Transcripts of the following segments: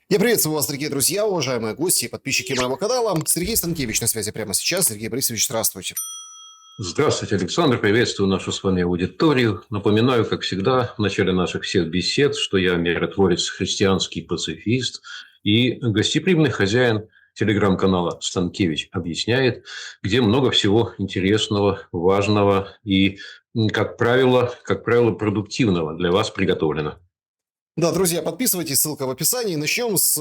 Я приветствую вас, дорогие друзья, уважаемые гости и подписчики моего канала. Сергей Станкевич на связи прямо сейчас. Сергей Борисович, здравствуйте. Здравствуйте, Александр. Приветствую нашу с вами аудиторию. Напоминаю, как всегда, в начале наших всех бесед, что я миротворец, христианский пацифист и гостеприимный хозяин телеграм-канала «Станкевич объясняет», где много всего интересного, важного и, как правило, продуктивного для вас приготовлено. Да, друзья, подписывайтесь, ссылка в описании. Начнем с,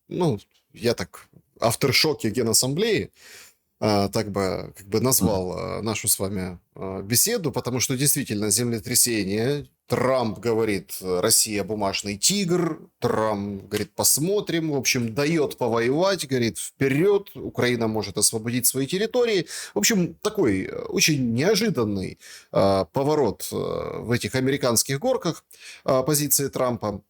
ну, я так, авторшоке Генассамблеи. Так бы как бы назвал нашу с вами беседу, потому что действительно землетрясение. Трамп говорит, Россия бумажный тигр. Трамп говорит, посмотрим. В общем, дает повоевать, говорит, вперед. Украина может освободить свои территории. В общем, такой очень неожиданный поворот в этих американских горках позиции Трампа.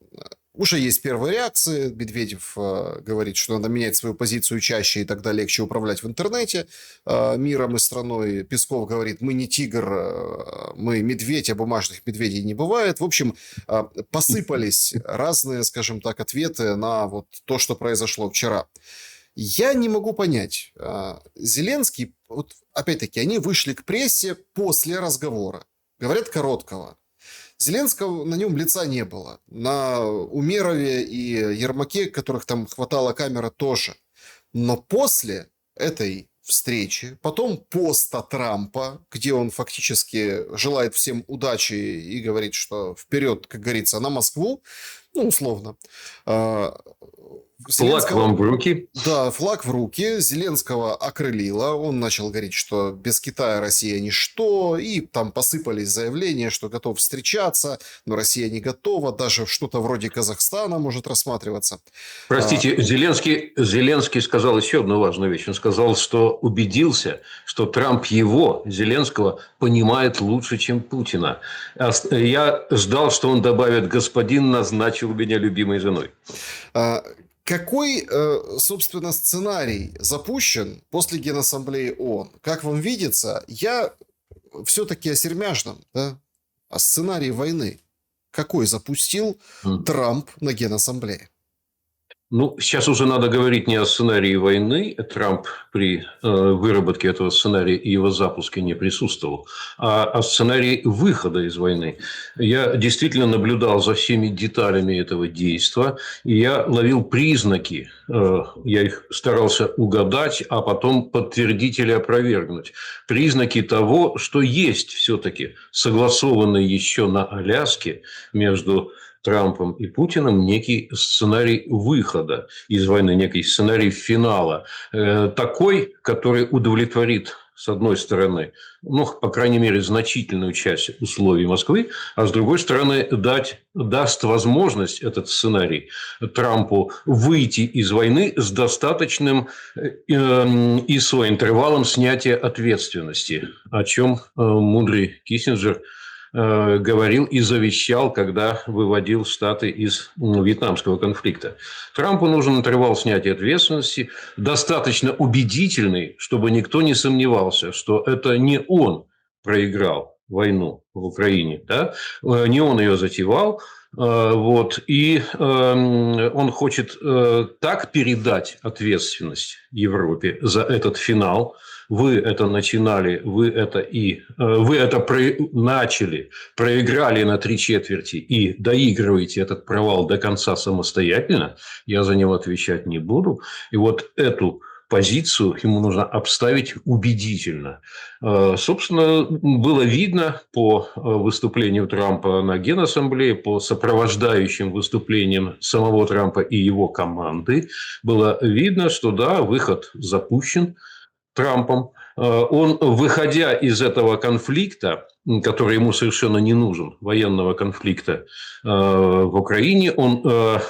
Уже есть первые реакции. Медведев говорит, что надо менять свою позицию чаще, и тогда легче управлять в интернете миром и страной. Песков говорит, мы не тигр, мы медведь, а бумажных медведей не бывает. В общем, посыпались разные, скажем так, ответы на вот то, что произошло вчера. Я не могу понять. Зеленский, вот опять-таки, они вышли к прессе после разговора. Говорят, короткого. Зеленского на нем лица не было. На Умерове и Ермаке, которых там хватала камера, тоже. Но после этой встречи, потом поста Трампа, где он фактически желает всем удачи и говорит, что вперед, как говорится, на Москву, ну, условно. Флаг вам в руки. Да, флаг в руки. Зеленского окрылило. Он начал говорить, что без Китая Россия ничто. И там посыпались заявления, что готов встречаться, но Россия не готова. Даже что-то вроде Казахстана может рассматриваться. Простите, Зеленский сказал еще одну важную вещь. Он сказал, что убедился, что Трамп его, Зеленского, понимает лучше, чем Путина. Я ждал, что он добавит: господин назначил меня любимой женой. Какой, собственно, сценарий запущен после Генассамблеи ООН? Как вам видится, я все-таки о сермяжном, да? О сценарии войны. Какой запустил Трамп на Генассамблее? Ну, сейчас уже надо говорить не о сценарии войны. Трамп при выработке этого сценария и его запуске не присутствовал, а о сценарии выхода из войны. Я действительно наблюдал за всеми деталями этого действия, и я ловил признаки. Я их старался угадать, а потом подтвердить или опровергнуть. Признаки того, что есть все-таки согласованный еще на Аляске между Трампом и Путиным некий сценарий выхода из войны, некий сценарий финала. Такой, который удовлетворит, с одной стороны, ну, по крайней мере, значительную часть условий Москвы, а с другой стороны, даст возможность этот сценарий Трампу выйти из войны с достаточным ИСО-интервалом снятия ответственности, о чем мудрый Киссинджер говорил и завещал, когда выводил Штаты из вьетнамского конфликта. Трампу нужен интервал снятия ответственности, достаточно убедительный, чтобы никто не сомневался, что это не он проиграл войну в Украине, да? Не он ее затевал, вот, и он хочет так передать ответственность Европе за этот финал. Вы это начинали, вы это начали, проиграли на 3/4 и доигрываете этот провал до конца самостоятельно. Я за него отвечать не буду. И вот эту позицию ему нужно обставить убедительно. Собственно, было видно по выступлению Трампа на Генассамблее, по сопровождающим выступлениям самого Трампа и его команды, было видно, что да, выход запущен Трампом. Он, выходя из этого конфликта, который ему совершенно не нужен, военного конфликта в Украине, он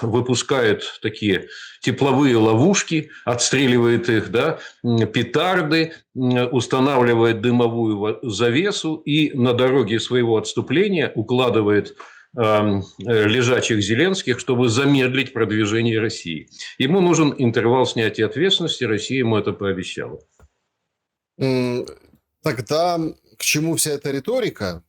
выпускает такие тепловые ловушки, отстреливает их, да, петарды, устанавливает дымовую завесу и на дороге своего отступления укладывает лежачих Зеленских, чтобы замедлить продвижение России. Ему нужен интервал снятия ответственности, Россия ему это пообещала. Тогда к чему вся эта риторика?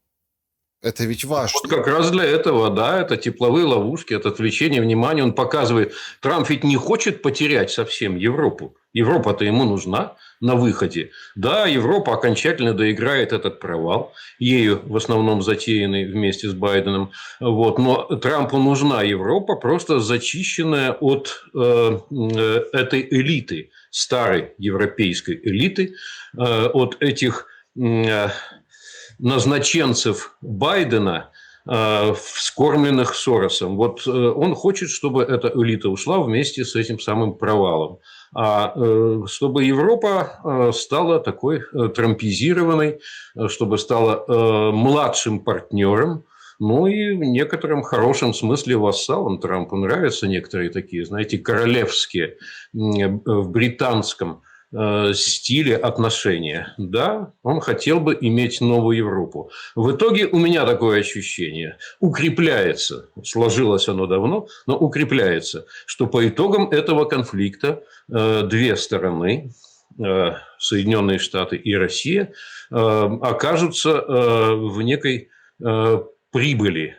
Это ведь Вот важно. как раз для этого, да, это тепловые ловушки, это отвлечение внимания. Он показывает, Трамп ведь не хочет потерять совсем Европу. Европа-то ему нужна на выходе. Да, Европа окончательно доиграет этот провал, ею в основном затеянный вместе с Байденом. Вот. Но Трампу нужна Европа, просто зачищенная от этой элиты, старой европейской элиты, от этих назначенцев Байдена, вскормленных Соросом. Вот он хочет, чтобы эта элита ушла вместе с этим самым провалом. А чтобы Европа стала такой трампизированной, чтобы стала младшим партнером, ну и в некотором хорошем смысле вассалом. Трампу нравятся некоторые такие, знаете, королевские в британском стиле отношения. Да, он хотел бы иметь новую Европу. В итоге у меня такое ощущение укрепляется, сложилось оно давно, но укрепляется, что по итогам этого конфликта две стороны, Соединенные Штаты и Россия, окажутся в некой прибыли.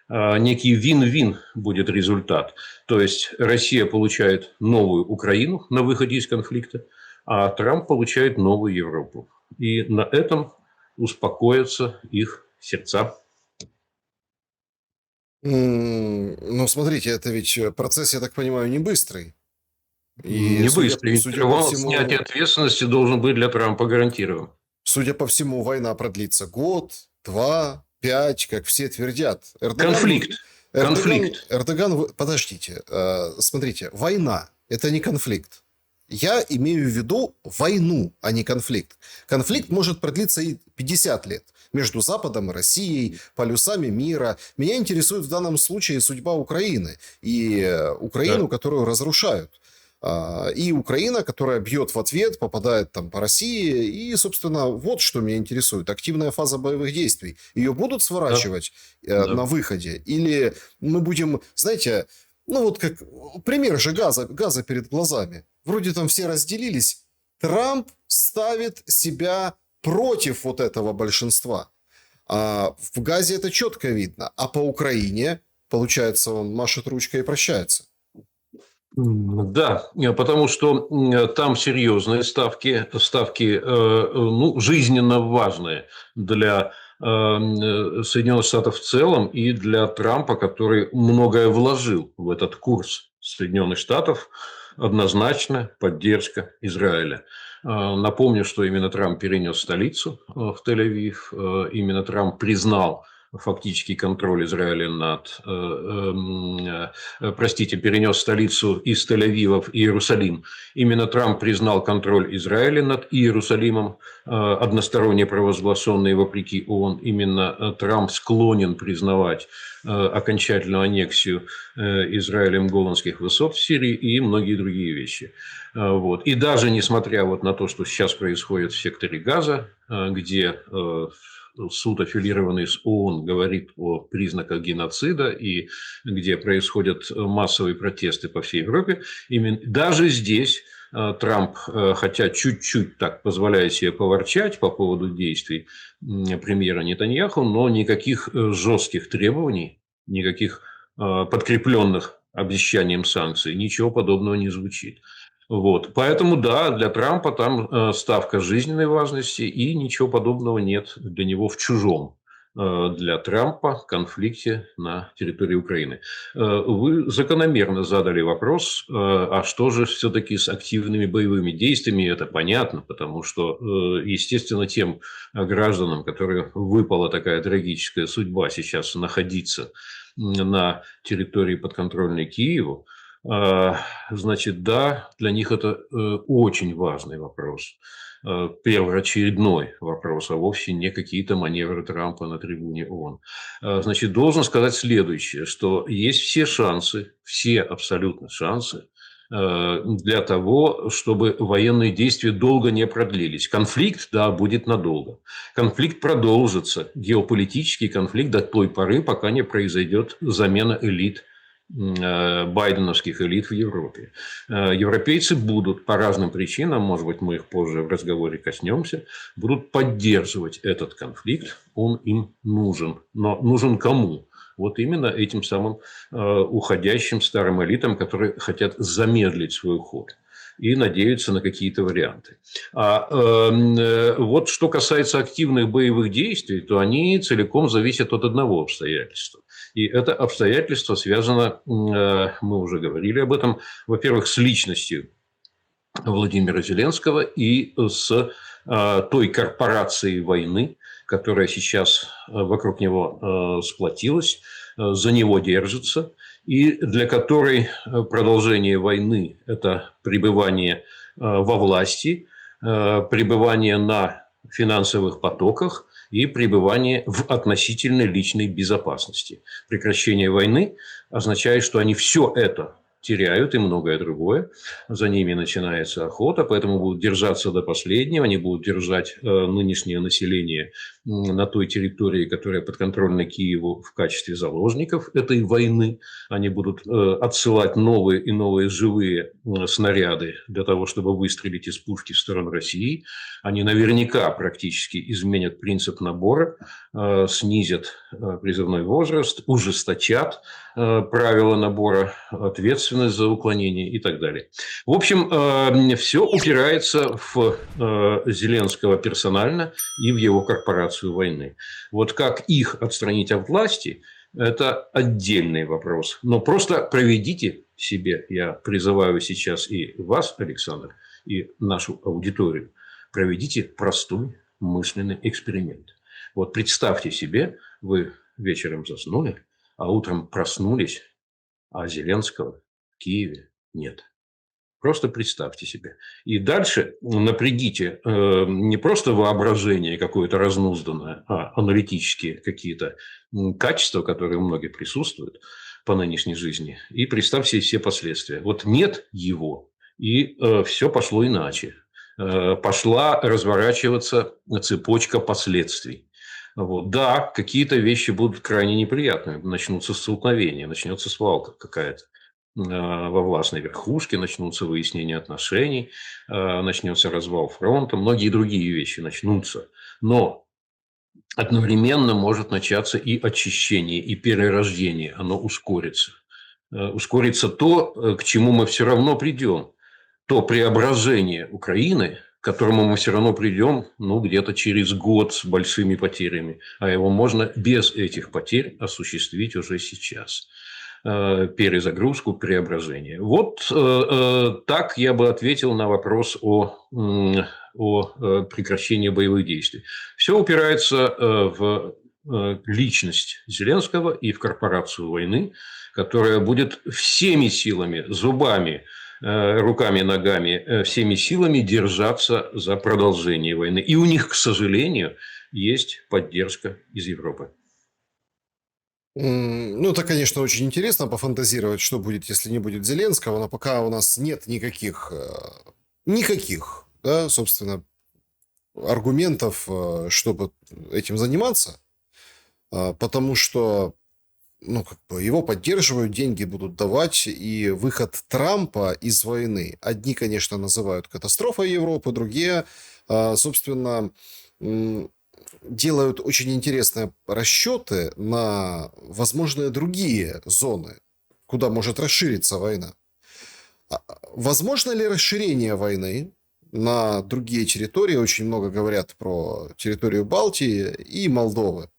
Некий вин-вин будет результат. То есть Россия получает новую Украину на выходе из конфликта, а Трамп получает новую Европу. И на этом успокоятся их сердца. Ну, смотрите, это ведь процесс, я так понимаю, не быстрый. И Не быстрый. судя по Интервал снятия всему, ответственности должен быть для Трампа гарантирован. война продлится год, два, пять, как все твердят. Конфликт. Конфликт. Подождите, смотрите, война – это не конфликт. Я имею в виду войну, а не конфликт. Конфликт может продлиться и 50 лет между Западом и Россией, полюсами мира. Меня интересует в данном случае судьба Украины и Украину, которую разрушают. И Украина, которая бьет в ответ, попадает там по России. И, собственно, вот что меня интересует. Активная фаза боевых действий. Ее будут сворачивать на выходе? Или мы будем, знаете, ну вот как пример же газа перед глазами. Вроде там все разделились. Трамп ставит себя против вот этого большинства. А в Газе это четко видно. А по Украине, получается, он машет ручкой и прощается. Да, потому что там серьезные ставки, ну, жизненно важные для Соединенных Штатов в целом и для Трампа, который многое вложил в этот курс Соединенных Штатов, однозначно поддержка Израиля. Напомню, что именно Трамп перенес столицу в Тель-Авив, именно Трамп признал фактический контроль Израиля над, перенес столицу из Тель-Авива в Иерусалим. Именно Трамп признал контроль Израиля над Иерусалимом, односторонне провозглашенный вопреки ООН. Именно Трамп склонен признавать окончательную аннексию Израилем Голландских высот в Сирии и многие другие вещи. Вот. И даже несмотря вот на то, что сейчас происходит в секторе Газа, где суд, аффилированный с ООН, говорит о признаках геноцида и где происходят массовые протесты по всей Европе, именно даже здесь Трамп, хотя чуть-чуть так позволяет себе поворчать по поводу действий премьера Нетаньяху, но никаких жестких требований, никаких подкрепленных обещанием санкций, ничего подобного не звучит. Вот. Поэтому, да, для Трампа там ставка жизненной важности, и ничего подобного нет для него в чужом для Трампа конфликте на территории Украины. Вы закономерно задали вопрос, а что же все-таки с активными боевыми действиями? Это понятно, потому что, естественно, тем гражданам, которым выпала такая трагическая судьба сейчас находиться на территории подконтрольной Киеву, значит, да, для них это очень важный вопрос. Первоочередной вопрос, а вовсе не какие-то маневры Трампа на трибуне ООН. Значит, должен сказать следующее, что есть все шансы, все абсолютно шансы для того, чтобы военные действия долго не продлились. Конфликт, да, будет надолго. Конфликт продолжится, геополитический конфликт до той поры, пока не произойдет замена элит байденовских элит в Европе. Европейцы будут по разным причинам, может быть, мы их позже в разговоре коснемся, будут поддерживать этот конфликт. Он им нужен. Но нужен кому? Вот именно этим самым уходящим старым элитам, которые хотят замедлить свой уход и надеются на какие-то варианты. Вот что касается активных боевых действий, то они целиком зависят от одного обстоятельства. И это обстоятельство связано, мы уже говорили об этом, во-первых, с личностью Владимира Зеленского и с той корпорацией войны, которая сейчас вокруг него сплотилась, за него держится, и для которой продолжение войны – это пребывание во власти, пребывание на финансовых потоках и пребывание в относительной личной безопасности. Прекращение войны означает, что они все это теряют и многое другое. За ними начинается охота, поэтому будут держаться до последнего. Они будут держать нынешнее население на той территории, которая подконтрольна Киеву, в качестве заложников этой войны. Они будут отсылать новые и новые живые снаряды для того, чтобы выстрелить из пушки в сторону России. Они наверняка практически изменят принцип набора, снизят призывной возраст, ужесточат правила набора, ответственность за уклонение и так далее. В общем, все упирается в Зеленского персонально и в его корпорацию войны. Вот как их отстранить от власти – это отдельный вопрос. Но просто проведите себе, я призываю сейчас и вас, Александр, и нашу аудиторию, проведите простой мысленный эксперимент. Вот представьте себе, вы вечером заснули, а утром проснулись, а Зеленского в Киеве нет. Просто представьте себе. И дальше напрягите не просто воображение какое-то разнузданное, а аналитические какие-то качества, которые у многих присутствуют по нынешней жизни. И представьте все последствия. Вот нет его, и все пошло иначе. Пошла разворачиваться цепочка последствий. Вот. Да, какие-то вещи будут крайне неприятными. Начнутся столкновения, начнется свалка какая-то во властной верхушке, начнутся выяснения отношений, начнется развал фронта, многие другие вещи начнутся. Но одновременно может начаться и очищение, и перерождение. Оно ускорится. Ускорится то, к чему мы все равно придем. То преображение Украины, к которому мы все равно придем, где-то через год с большими потерями. А его можно без этих потерь осуществить уже сейчас. Перезагрузку, преображение. Вот так я бы ответил на вопрос о прекращении боевых действий. Все упирается в личность Зеленского и в корпорацию войны, которая будет всеми силами, зубами, руками, ногами, всеми силами держаться за продолжение войны. И у них, к сожалению, есть поддержка из Европы. Ну, это, конечно, очень интересно пофантазировать, что будет, если не будет Зеленского, но пока у нас нет никаких, да, собственно, аргументов, чтобы этим заниматься, потому что, его поддерживают, деньги будут давать, и выход Трампа из войны одни, конечно, называют катастрофой Европы, другие, собственно, делают очень интересные расчеты на возможные другие зоны, куда может расшириться война. Возможно ли расширение войны на другие территории? Очень много говорят про территорию Балтии и Молдовы.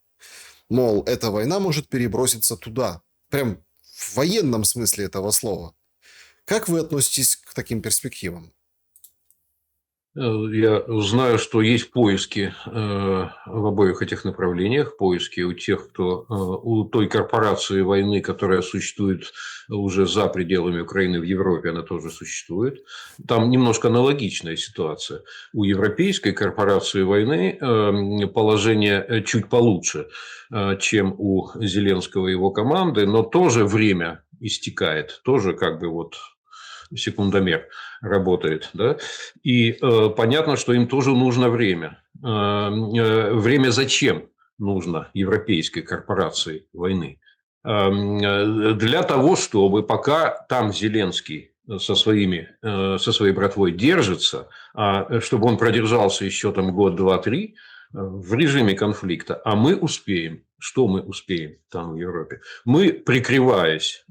Мол, эта война может переброситься туда. Прям в военном смысле этого слова. Как вы относитесь к таким перспективам? Я знаю, что есть поиски в обоих этих направлениях, поиски у тех, кто у той корпорации войны, которая существует уже за пределами Украины в Европе, она тоже существует. Там немножко аналогичная ситуация. У европейской корпорации войны положение чуть получше, чем у Зеленского и его команды, но тоже время истекает, тоже секундомер работает, да, и понятно, что им тоже нужно время. Время зачем нужно европейской корпорации войны? для того, чтобы пока там Зеленский со своей братвой держится, чтобы он продержался еще там год, два, три в режиме конфликта, а мы успеем. Что мы успеем там в Европе? Мы, прикрываясь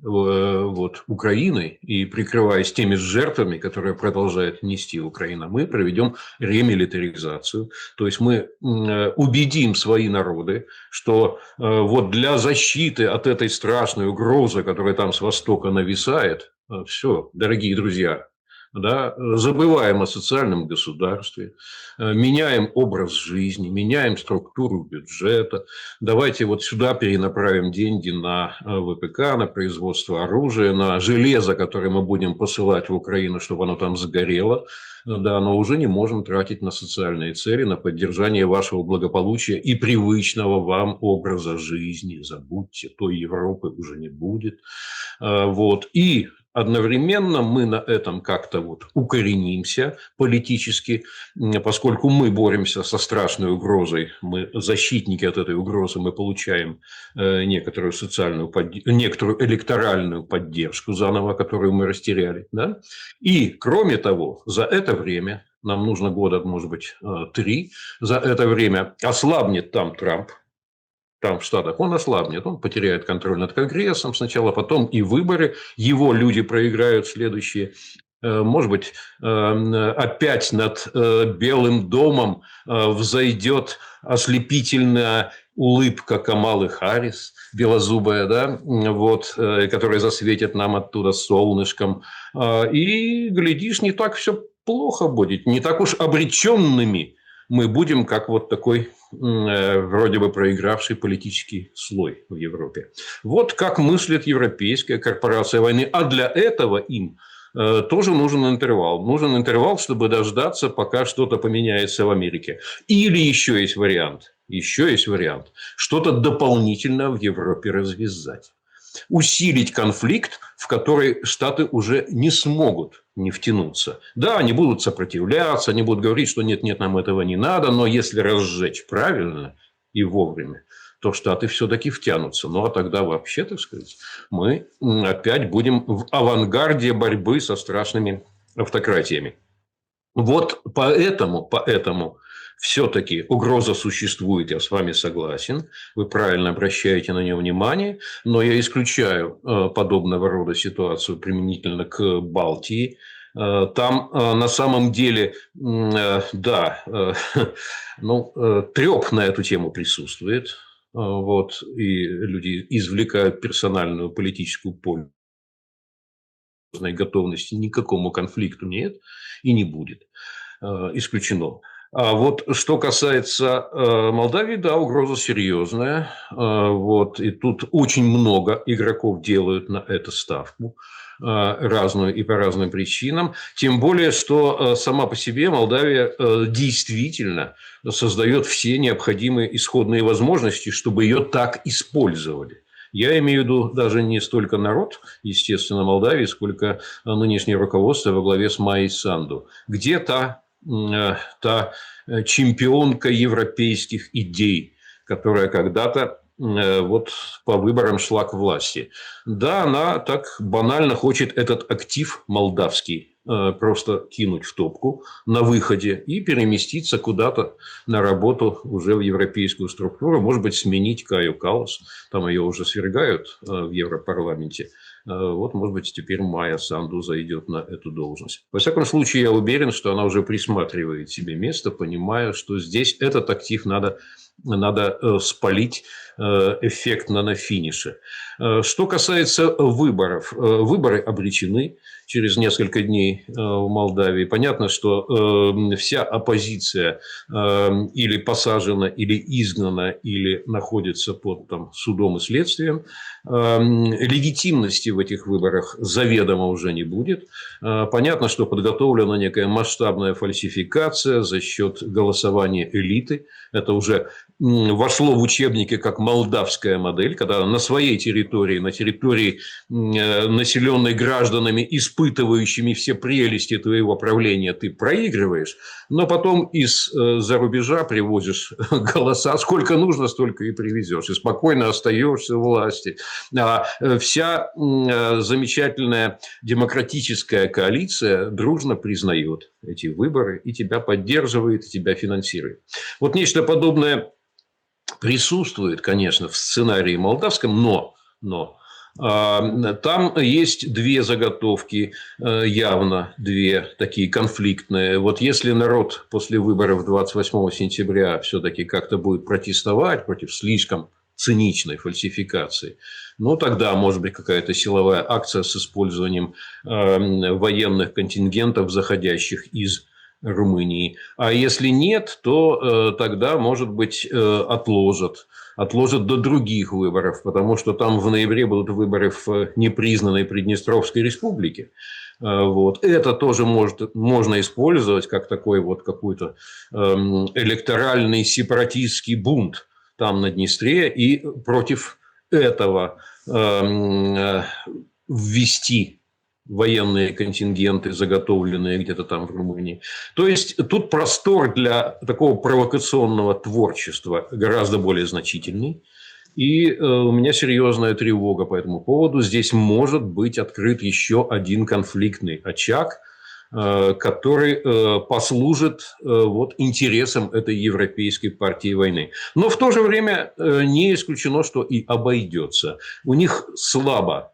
Украиной и прикрываясь теми жертвами, которые продолжает нести Украина, мы проведем ремилитаризацию. То есть мы убедим свои народы, что вот для защиты от этой страшной угрозы, которая там с востока нависает, все, дорогие друзья, да, забываем о социальном государстве, меняем образ жизни, меняем структуру бюджета. Давайте вот сюда перенаправим деньги на ВПК, на производство оружия, на железо, которое мы будем посылать в Украину, чтобы оно там сгорело. Да, но уже не можем тратить на социальные цели, на поддержание вашего благополучия и привычного вам образа жизни. Забудьте, той Европы уже не будет. Вот. И одновременно мы на этом как-то вот укоренимся политически, поскольку мы боремся со страшной угрозой, мы защитники от этой угрозы, мы получаем некоторую некоторую электоральную поддержку заново, которую мы растеряли. Да? И, кроме того, за это время, нам нужно года, может быть, 3, за это время ослабнет там Трамп, там в Штатах, он ослабнет, он потеряет контроль над Конгрессом сначала, потом и выборы, его люди проиграют следующие. Может быть, опять над Белым домом взойдет ослепительная улыбка Камалы Харрис, белозубая, да, вот, которая засветит нам оттуда солнышком. И, глядишь, не так все плохо будет, не так уж обреченными мы будем, как вот такой вроде бы проигравший политический слой в Европе. Вот как мыслит Европейская корпорация войны. А для этого им тоже нужен интервал. Нужен интервал, чтобы дождаться, пока что-то поменяется в Америке. Или еще есть вариант. Что-то дополнительно в Европе развязать. Усилить конфликт, в который Штаты уже не смогут не втянуться. Да, они будут сопротивляться, они будут говорить, что нет, нам этого не надо, но если разжечь правильно и вовремя, то Штаты все-таки втянутся. Ну, а тогда вообще, так сказать, мы опять будем в авангарде борьбы со страшными автократиями. Вот поэтому все-таки угроза существует, я с вами согласен, вы правильно обращаете на нее внимание, но я исключаю подобного рода ситуацию применительно к Балтии. Там на самом деле, да, треп на эту тему присутствует, вот, и люди извлекают персональную политическую пользу. Готовности ни к какому конфликту нет и не будет. Исключено. А вот что касается Молдавии, да, угроза серьезная. Вот, и тут очень много игроков делают на это ставку. Разную и по разным причинам. Тем более, что сама по себе Молдавия действительно создает все необходимые исходные возможности, чтобы ее так использовали. Я имею в виду даже не столько народ, естественно, Молдавии, сколько нынешнее руководство во главе с Майей Санду. Где та чемпионка европейских идей, которая когда-то вот по выборам шла к власти. Да, она так банально хочет этот актив молдавский просто кинуть в топку на выходе и переместиться куда-то на работу уже в европейскую структуру, может быть, сменить Каю Каллас, там ее уже свергают в Европарламенте. Вот, может быть, теперь Майя Санду зайдет на эту должность. Во всяком случае, я уверен, что она уже присматривает себе место, понимая, что здесь этот актив надо спалить эффектно на финише. Что касается выборов. Выборы обречены через несколько дней в Молдавии. Понятно, что вся оппозиция или посажена, или изгнана, или находится под судом и следствием. Легитимности в этих выборах заведомо уже не будет. Понятно, что подготовлена некая масштабная фальсификация за счет голосования элиты. Это уже вошло в учебники как молдавская модель, когда на своей территории, на территории, населенной гражданами, испытывающими все прелести твоего правления, ты проигрываешь, но потом из-за рубежа привозишь голоса, сколько нужно, столько и привезешь, и спокойно остаешься в власти. А вся замечательная демократическая коалиция дружно признает эти выборы и тебя поддерживает, и тебя финансирует. Вот нечто подобное присутствует, конечно, в сценарии молдавском, но там есть две заготовки, явно две такие конфликтные. Вот если народ после выборов 28 сентября все-таки как-то будет протестовать против слишком циничной фальсификации, ну, тогда может быть какая-то силовая акция с использованием военных контингентов, заходящих из Румынии. А если нет, то тогда, может быть, отложат до других выборов, потому что там в ноябре будут выборы в непризнанной Приднестровской республике. Вот. Это тоже можно использовать как такой вот какой-то электоральный сепаратистский бунт там на Днестре, и против этого ввести военные контингенты, заготовленные где-то там в Румынии. То есть тут простор для такого провокационного творчества гораздо более значительный. И у меня серьезная тревога по этому поводу. Здесь может быть открыт еще один конфликтный очаг, который послужит вот интересам этой Европейской партии войны. Но в то же время не исключено, что и обойдется. У них слабо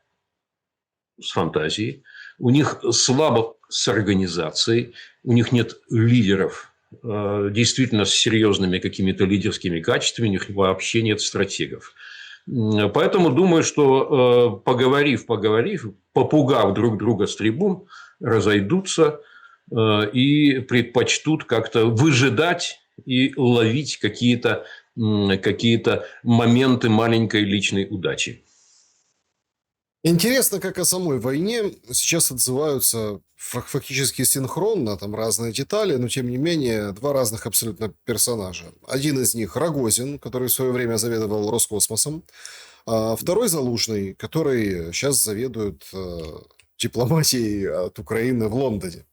с фантазией, у них слабо с организацией, у них нет лидеров, действительно с серьезными какими-то лидерскими качествами, у них вообще нет стратегов. Поэтому думаю, что поговорив, попугав друг друга с трибун, разойдутся и предпочтут как-то выжидать и ловить какие-то моменты маленькой личной удачи. Интересно, как о самой войне сейчас отзываются фактически синхронно, там разные детали, но тем не менее два разных абсолютно персонажа. Один из них Рогозин, который в свое время заведовал Роскосмосом, а второй Залужный, который сейчас заведует дипломатией от Украины в Лондоне.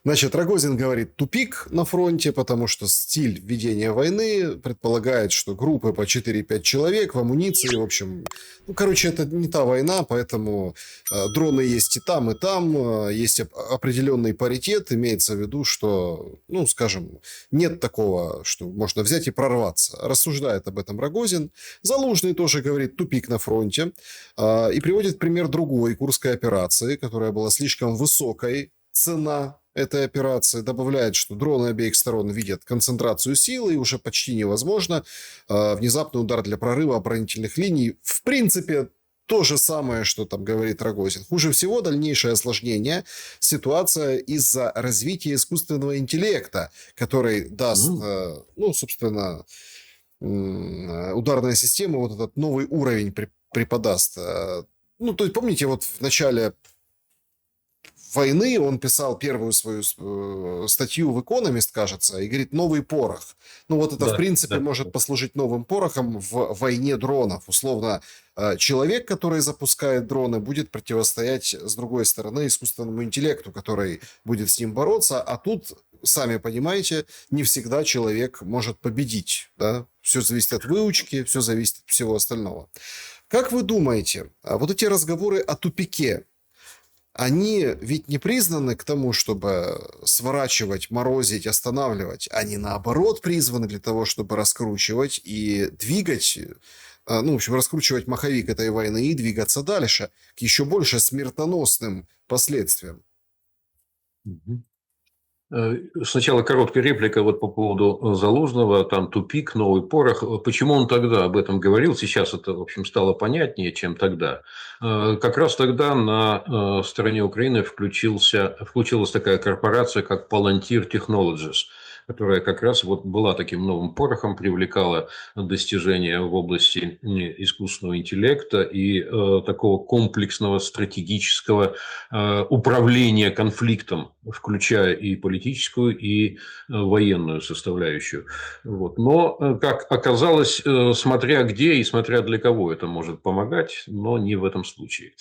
Значит, Рогозин говорит тупик на фронте, потому что стиль ведения войны предполагает, что группы по 4-5 человек в амуниции, в общем, ну, короче, это не та война, поэтому дроны есть и там, есть определенный паритет, имеется в виду, что, ну, скажем, нет такого, что можно взять и прорваться. Рассуждает об этом Рогозин. Залужный тоже говорит тупик на фронте и приводит пример другой Курской операции, которая была слишком высокой, цена этой операции, добавляет, что дроны обеих сторон видят концентрацию силы, и уже почти невозможно внезапный удар для прорыва оборонительных линий. В принципе, то же самое, что там говорит Рогозин. Хуже всего дальнейшее осложнение ситуация из-за развития искусственного интеллекта, который даст, ну, собственно, ударная система вот этот новый уровень преподаст. Ну, то есть, помните, вот в начале войны он писал первую свою статью в «Экономист», кажется, и говорит «новый порох». Ну, вот это, да, в принципе, да, может послужить новым порохом в войне дронов. Условно, человек, который запускает дроны, будет противостоять, с другой стороны, искусственному интеллекту, который будет с ним бороться. А тут, сами понимаете, не всегда человек может победить. Да? Все зависит от выучки, все зависит от всего остального. Как вы думаете, вот эти разговоры о тупике, они ведь не признаны к тому, чтобы сворачивать, морозить, останавливать. Они, наоборот, призваны для того, чтобы раскручивать и двигать, ну, в общем, раскручивать маховик этой войны и двигаться дальше к еще больше смертоносным последствиям. Сначала короткая реплика вот по поводу Залужного, там тупик, новый порох. Почему он тогда об этом говорил? Сейчас это, в общем, стало понятнее, чем тогда. Как раз тогда на стороне Украины включилась такая корпорация, как Palantir Technologies. которая как раз вот была таким новым порохом, привлекала достижения в области искусственного интеллекта и такого комплексного стратегического управления конфликтом, включая и политическую, и военную составляющую. Вот. Но, как оказалось, смотря где и смотря для кого это может помогать, но не в этом случае.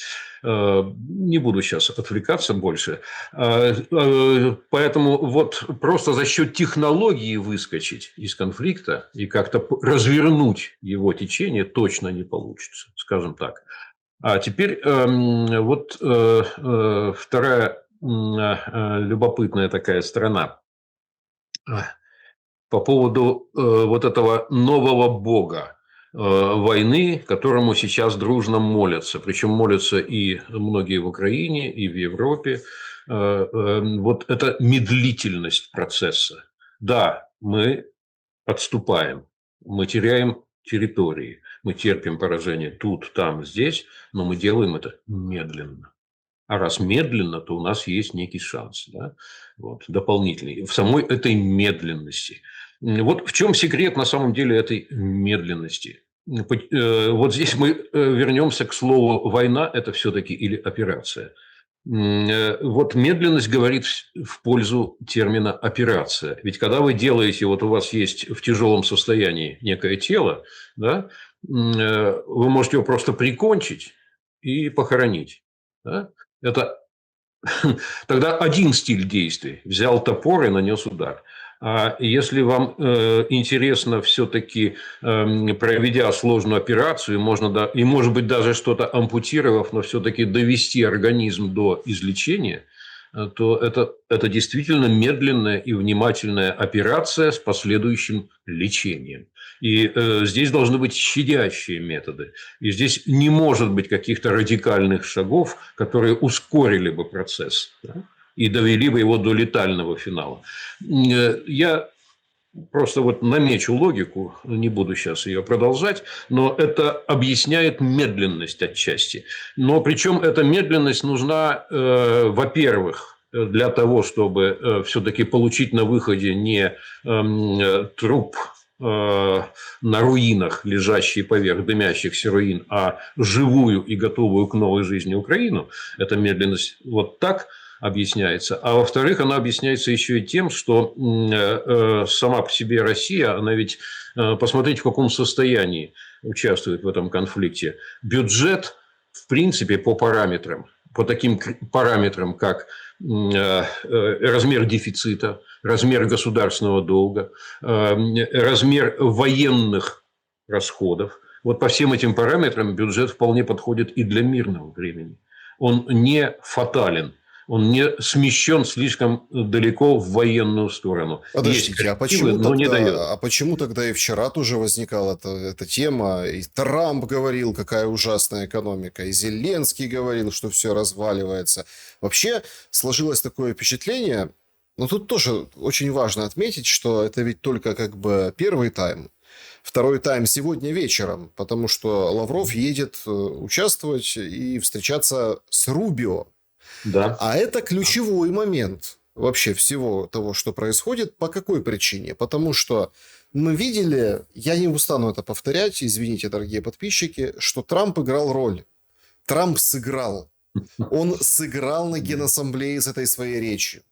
Не буду сейчас отвлекаться больше. Поэтому вот просто за счет технологии выскочить из конфликта и как-то развернуть его течение точно не получится, скажем так. А теперь вот вторая любопытная такая сторона по поводу вот этого нового бога войны, которому сейчас дружно молятся. Причем молятся и многие в Украине, и в Европе. Вот это медлительность процесса. Да, мы отступаем, мы теряем территории, мы терпим поражение тут, там, здесь, но мы делаем это медленно. А раз медленно, то у нас есть некий шанс, да? Вот, дополнительный. В самой этой медленности. Вот в чем секрет на самом деле этой медленности? Вот здесь мы вернемся к слову «война» – это все-таки или операция. Вот медленность говорит в пользу термина «операция». Ведь когда вы делаете, вот у вас есть в тяжелом состоянии некое тело, да, вы можете его просто прикончить и похоронить. Да? Это тогда один стиль действий. Взял топор и нанес удар. А если вам интересно все-таки, проведя сложную операцию, можно, и, может быть, даже что-то ампутировав, но все-таки довести организм до излечения, то это действительно медленная и внимательная операция с последующим лечением. И здесь должны быть щадящие методы. И здесь не может быть каких-то радикальных шагов, которые ускорили бы процесс, да, и довели бы его до летального финала. Я просто вот намечу логику, не буду сейчас ее продолжать, но это объясняет медленность отчасти. Но причем эта медленность нужна, во-первых, для того, чтобы все-таки получить на выходе не труп на руинах, лежащий поверх дымящихся руин, а живую и готовую к новой жизни Украину. Эта медленность вот так объясняется. А во-вторых, она объясняется еще и тем, что сама по себе Россия, она ведь, посмотрите, в каком состоянии участвует в этом конфликте. Бюджет, в принципе, по параметрам, по таким параметрам, как размер дефицита, размер государственного долга, размер военных расходов. Вот по всем этим параметрам бюджет вполне подходит и для мирного времени. Он не фатален. Он не смещен слишком далеко в военную сторону. Подождите, а почему тогда и вчера тоже возникала эта тема? И Трамп говорил, какая ужасная экономика, и Зеленский говорил, что все разваливается. Вообще сложилось такое впечатление, но тут тоже очень важно отметить, что это ведь только как бы первый тайм. Второй тайм сегодня вечером, потому что Лавров едет участвовать и встречаться с Рубио. Да. А это ключевой момент вообще всего того, что происходит. По какой причине? Потому что мы видели, я не устану это повторять, извините, дорогие подписчики, что Трамп играл роль. Трамп сыграл. Он сыграл на Генассамблее с этой своей речью.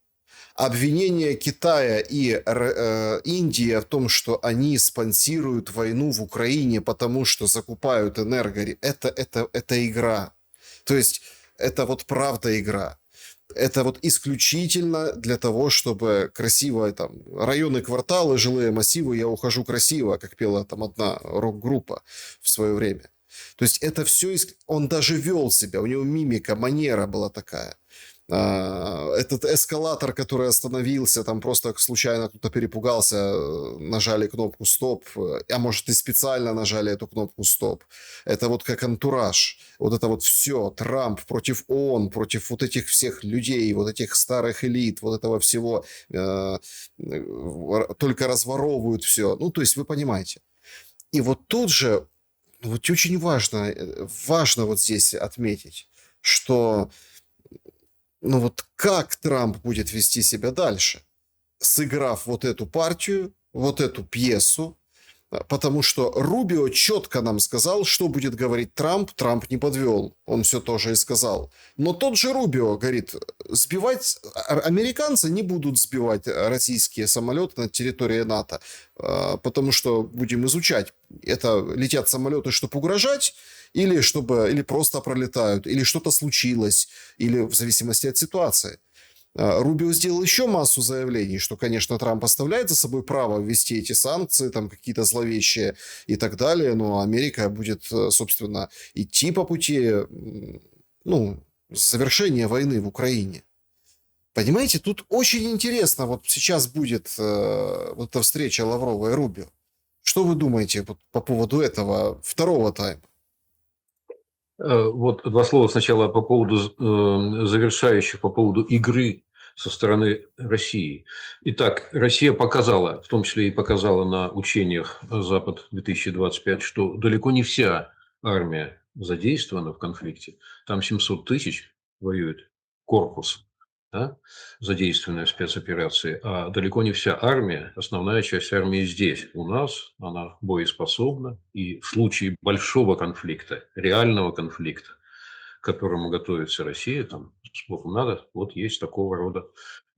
Обвинение Китая и Индии в том, что они спонсируют войну в Украине, потому что закупают энергию, это игра. То есть это вот правда игра. Это вот исключительно для того, чтобы красиво там районы, кварталы, жилые массивы, я ухожу красиво, как пела там одна рок-группа в свое время. То есть это все, он даже вел себя, у него мимика, манера была такая. Этот эскалатор, который остановился, там просто случайно кто-то перепугался, нажали кнопку «стоп», а может и специально нажали эту кнопку «стоп». Это вот как антураж. Вот это вот все, Трамп против ООН, против вот этих всех людей, вот этих старых элит, вот этого всего, только разворовывают все. Ну, то есть вы понимаете. И вот тут же, вот очень важно вот здесь отметить, что... Ну вот как Трамп будет вести себя дальше? сыграв вот эту партию, вот эту пьесу, потому что Рубио четко нам сказал, что будет говорить Трамп. Трамп не подвел, он все тоже и сказал. Но тот же Рубио говорит, сбивать, американцы не будут сбивать российские самолеты на территории НАТО, потому что будем изучать, это летят самолеты, чтобы угрожать, или просто пролетают, или что-то случилось, или в зависимости от ситуации. Рубио сделал еще массу заявлений, что, конечно, Трамп оставляет за собой право ввести эти санкции, там какие-то зловещие и так далее, но Америка будет, собственно, идти по пути, ну, завершения войны в Украине. Понимаете, тут очень интересно, вот сейчас будет вот эта встреча Лаврова и Рубио. Что вы думаете вот по поводу этого второго тайма? Вот два слова сначала по поводу завершающих, по поводу игры со стороны России. Итак, Россия показала, в том числе и показала на учениях Запад-2025, что далеко не вся армия задействована в конфликте. Там 700 тысяч воюет корпус, да, задействованная в спецоперации, а далеко не вся армия, основная часть армии здесь, у нас, она боеспособна, и в случае большого конфликта, реального конфликта, к которому готовится Россия, там, сколько надо, вот есть такого рода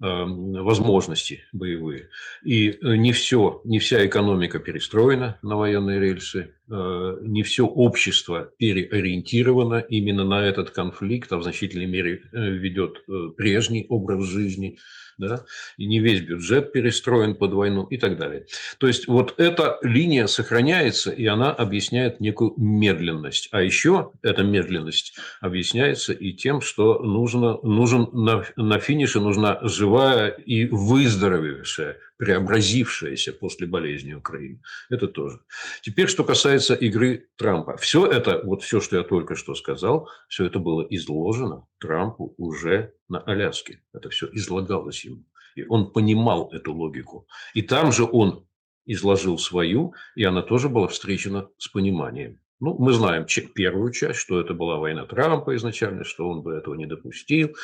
возможности боевые. И не вся экономика перестроена на военные рельсы, не все общество переориентировано именно на этот конфликт, а в значительной мере ведет прежний образ жизни, да, и не весь бюджет перестроен под войну и так далее. То есть вот эта линия сохраняется, и она объясняет некую медленность. А еще эта медленность объясняется и тем, что на финише нужна живая и выздоровевшая, преобразившаяся после болезни Украины. Это тоже. Теперь, что касается игры Трампа. Все это, вот все, что я только что сказал, все это было изложено Трампу уже на Аляске. Это все излагалось ему. И он понимал эту логику. И там же он изложил свою, и она тоже была встречена с пониманием. Ну, мы знаем первую часть, что это была война Трампа изначально, что он бы этого не допустил,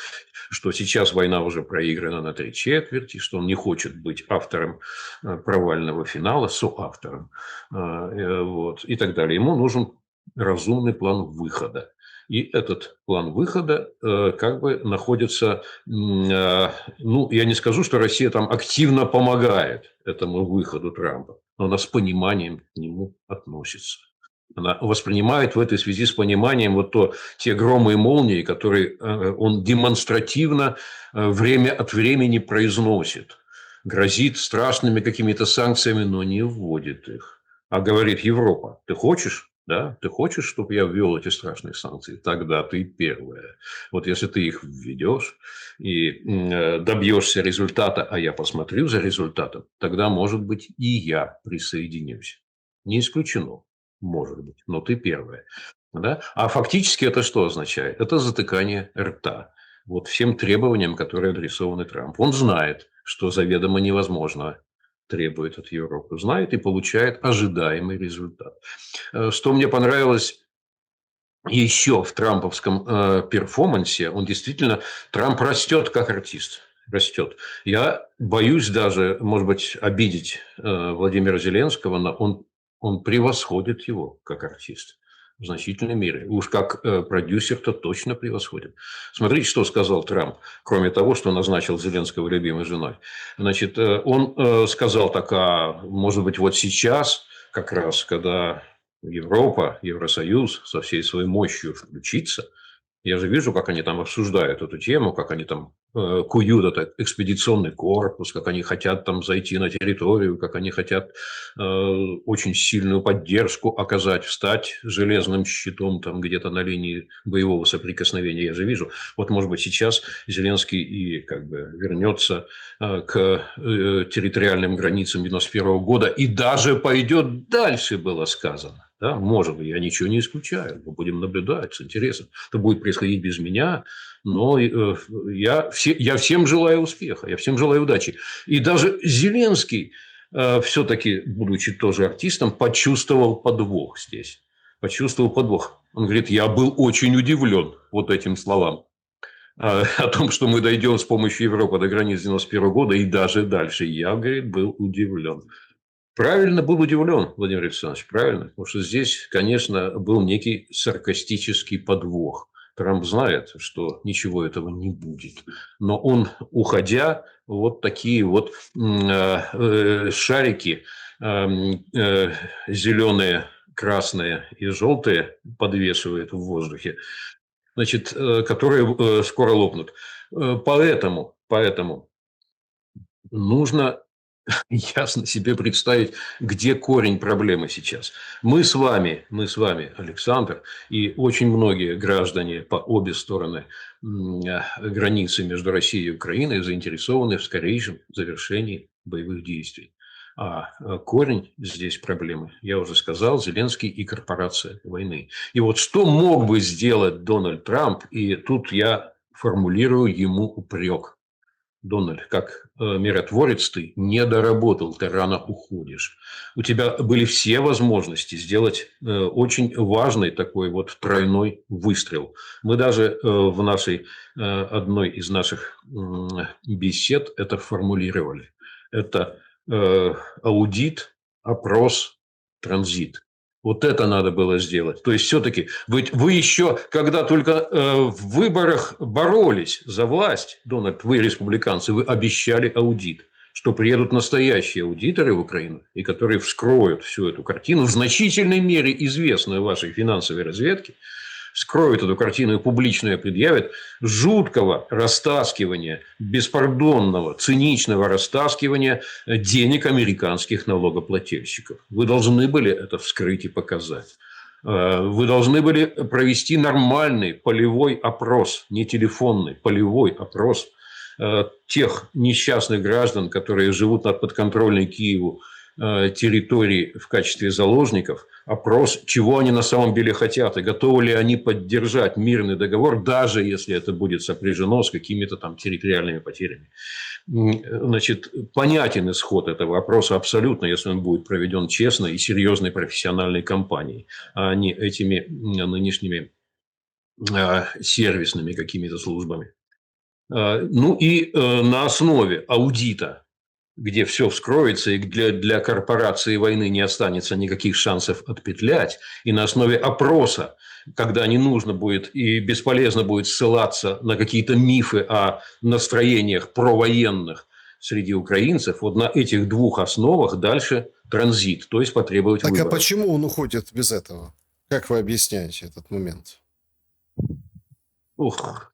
что сейчас война уже проиграна на 3/4, что он не хочет быть автором провального финала, соавтором, вот, и так далее. Ему нужен разумный план выхода. И этот план выхода как бы находится, ну, я не скажу, что Россия там активно помогает этому выходу Трампа, но она с пониманием к нему относится. Она воспринимает в этой связи с пониманием те громы и молнии, которые он демонстративно время от времени произносит. Грозит страшными какими-то санкциями, но не вводит их. А говорит: Европа, ты хочешь? Да? Ты хочешь, чтобы я ввел эти страшные санкции? Тогда ты первая. Вот если ты их введешь и добьешься результата, а я посмотрю за результатом, тогда, может быть, и я присоединюсь. Не исключено. Может быть, но ты первая. Да? А фактически это что означает? Это затыкание рта. Вот всем требованиям, которые адресованы Трампу. Он знает, что заведомо невозможно требует от Европы. Знает и получает ожидаемый результат. Что мне понравилось еще в трамповском перформансе, он действительно, Трамп растет как артист. Растет. Я боюсь даже, может быть, обидеть Владимира Зеленского, но он превосходит его как артист в значительной мере. Уж как продюсер-то точно превосходит. Смотрите, что сказал Трамп, кроме того, что назначил Зеленского любимой женой. Значит, он сказал так: может быть, вот сейчас, как раз, когда Европа, Евросоюз со всей своей мощью включится. Я же вижу, как они там обсуждают эту тему, как они там куют этот экспедиционный корпус, как они хотят там зайти на территорию, как они хотят очень сильную поддержку оказать, встать железным щитом там где-то на линии боевого соприкосновения. Я же вижу. Вот, может быть, сейчас Зеленский и как бы вернется к территориальным границам 91 года и даже пойдет дальше, было сказано. Да, может быть, я ничего не исключаю. Мы будем наблюдать с интересом. Это будет происходить без меня, но я всем желаю успеха, я всем желаю удачи. И даже Зеленский, все-таки, будучи тоже артистом, почувствовал подвох здесь. Почувствовал подвох. Он говорит: я был очень удивлен вот этим словам о том, что мы дойдем с помощью Европы до границ 91 года и даже дальше. Я, говорит, был удивлен. Правильно был удивлен, Владимир Александрович, правильно. Потому что здесь, конечно, был некий саркастический подвох. Трамп знает, что ничего этого не будет. Но он, уходя, вот такие вот шарики зеленые, красные и желтые подвешивает в воздухе, значит, которые скоро лопнут. Поэтому нужно ясно себе представить, где корень проблемы сейчас. Мы с вами, Александр, и очень многие граждане по обе стороны границы между Россией и Украиной заинтересованы в скорейшем завершении боевых действий. А корень здесь проблемы, я уже сказал, Зеленский и корпорация войны. И вот что мог бы сделать Дональд Трамп, и тут я формулирую ему упрек. Дональд, как миротворец ты не доработал, ты рано уходишь. У тебя были все возможности сделать очень важный такой вот тройной выстрел. Мы даже в нашей одной из наших бесед это формулировали. Это аудит, опрос, транзит. Вот это надо было сделать. То есть, все-таки вы еще, когда только в выборах боролись за власть, Дональд, вы республиканцы, вы обещали аудит, что приедут настоящие аудиторы в Украину, и которые вскроют всю эту картину, в значительной мере известную вашей финансовой разведке, вскроют эту картину и публично ее предъявят, жуткого растаскивания, беспардонного, циничного растаскивания денег американских налогоплательщиков. Вы должны были это вскрыть и показать. Вы должны были провести нормальный полевой опрос, не телефонный, полевой опрос тех несчастных граждан, которые живут на подконтрольной Киеву территории в качестве заложников, опрос, чего они на самом деле хотят и готовы ли они поддержать мирный договор, даже если это будет сопряжено с какими-то там территориальными потерями. Значит, понятен исход этого опроса абсолютно, если он будет проведен честно и серьезной профессиональной компанией, а не этими нынешними сервисными какими-то службами. Ну и на основе аудита, где все вскроется, и для корпорации войны не останется никаких шансов отпетлять, и на основе опроса, когда не нужно будет и бесполезно будет ссылаться на какие-то мифы о настроениях провоенных среди украинцев, вот на этих двух основах дальше транзит, то есть потребовать Так выборов. а почему он уходит без этого? Как вы объясняете этот момент?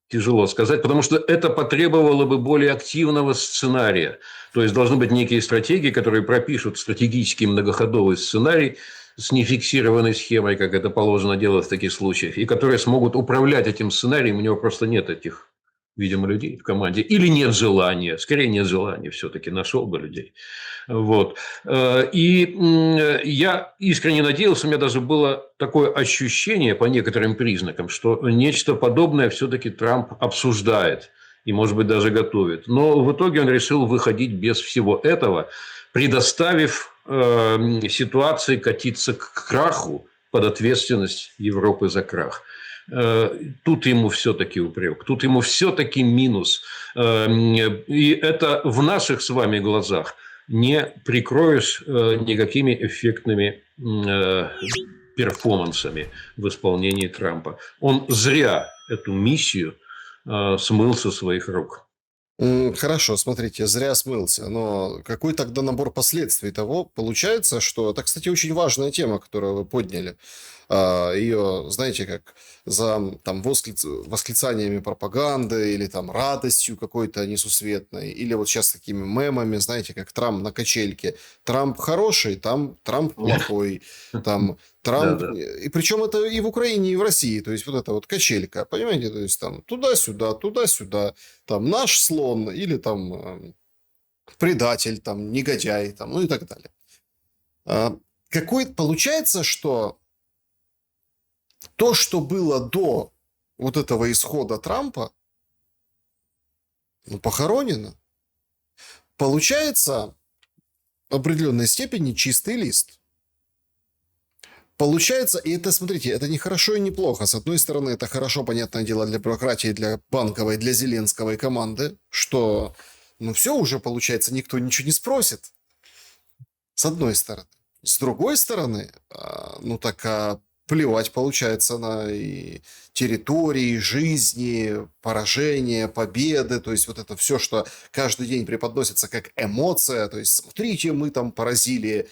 Тяжело сказать, потому что это потребовало бы более активного сценария. То есть, должны быть некие стратегии, которые пропишут стратегический многоходовый сценарий с нефиксированной схемой, как это положено делать в таких случаях, и которые смогут управлять этим сценарием. У него просто нет этих, видимо, людей в команде. Или нет желания. Скорее, нет желания все-таки. Нашел бы людей. Вот. И я искренне надеялся, у меня даже было такое ощущение по некоторым признакам, что нечто подобное все-таки Трамп обсуждает и, может быть, даже готовит. Но в итоге он решил выходить без всего этого, предоставив ситуации катиться к краху под ответственность Европы за крах. Тут ему все-таки упрек, тут ему все-таки минус. И это в наших с вами глазах не прикроешь никакими эффектными перформансами в исполнении Трампа. Он зря эту миссию смыл со своих рук. Хорошо, смотрите, зря смылся, но какой тогда набор последствий того? Получается, что это, кстати, очень важная тема, которую вы подняли. Ее, знаете, как за там восклицаниями пропаганды или там радостью какой-то несусветной, или вот сейчас такими мемами, знаете, как Трамп на качельке. Трамп хороший, там Трамп плохой, там Трамп... Да-да. И причем это и в Украине, и в России. То есть вот эта вот качелька, понимаете? То есть там туда-сюда, там наш слон или там предатель, там негодяй, там, ну и так далее. Получается, что то, что было до вот этого исхода Трампа, похоронено. Получается в определенной степени чистый лист. получается, и это, смотрите, это не хорошо и не плохо. С одной стороны, это хорошо, понятное дело, для бюрократии, для Банковой, для Зеленского и команды, что, ну, все уже, получается, никто ничего не спросит. С одной стороны. С другой стороны, ну, так плевать, получается, на и территории, жизни, поражения, победы, то есть вот это все, что каждый день преподносится как эмоция, то есть смотрите, мы там поразили,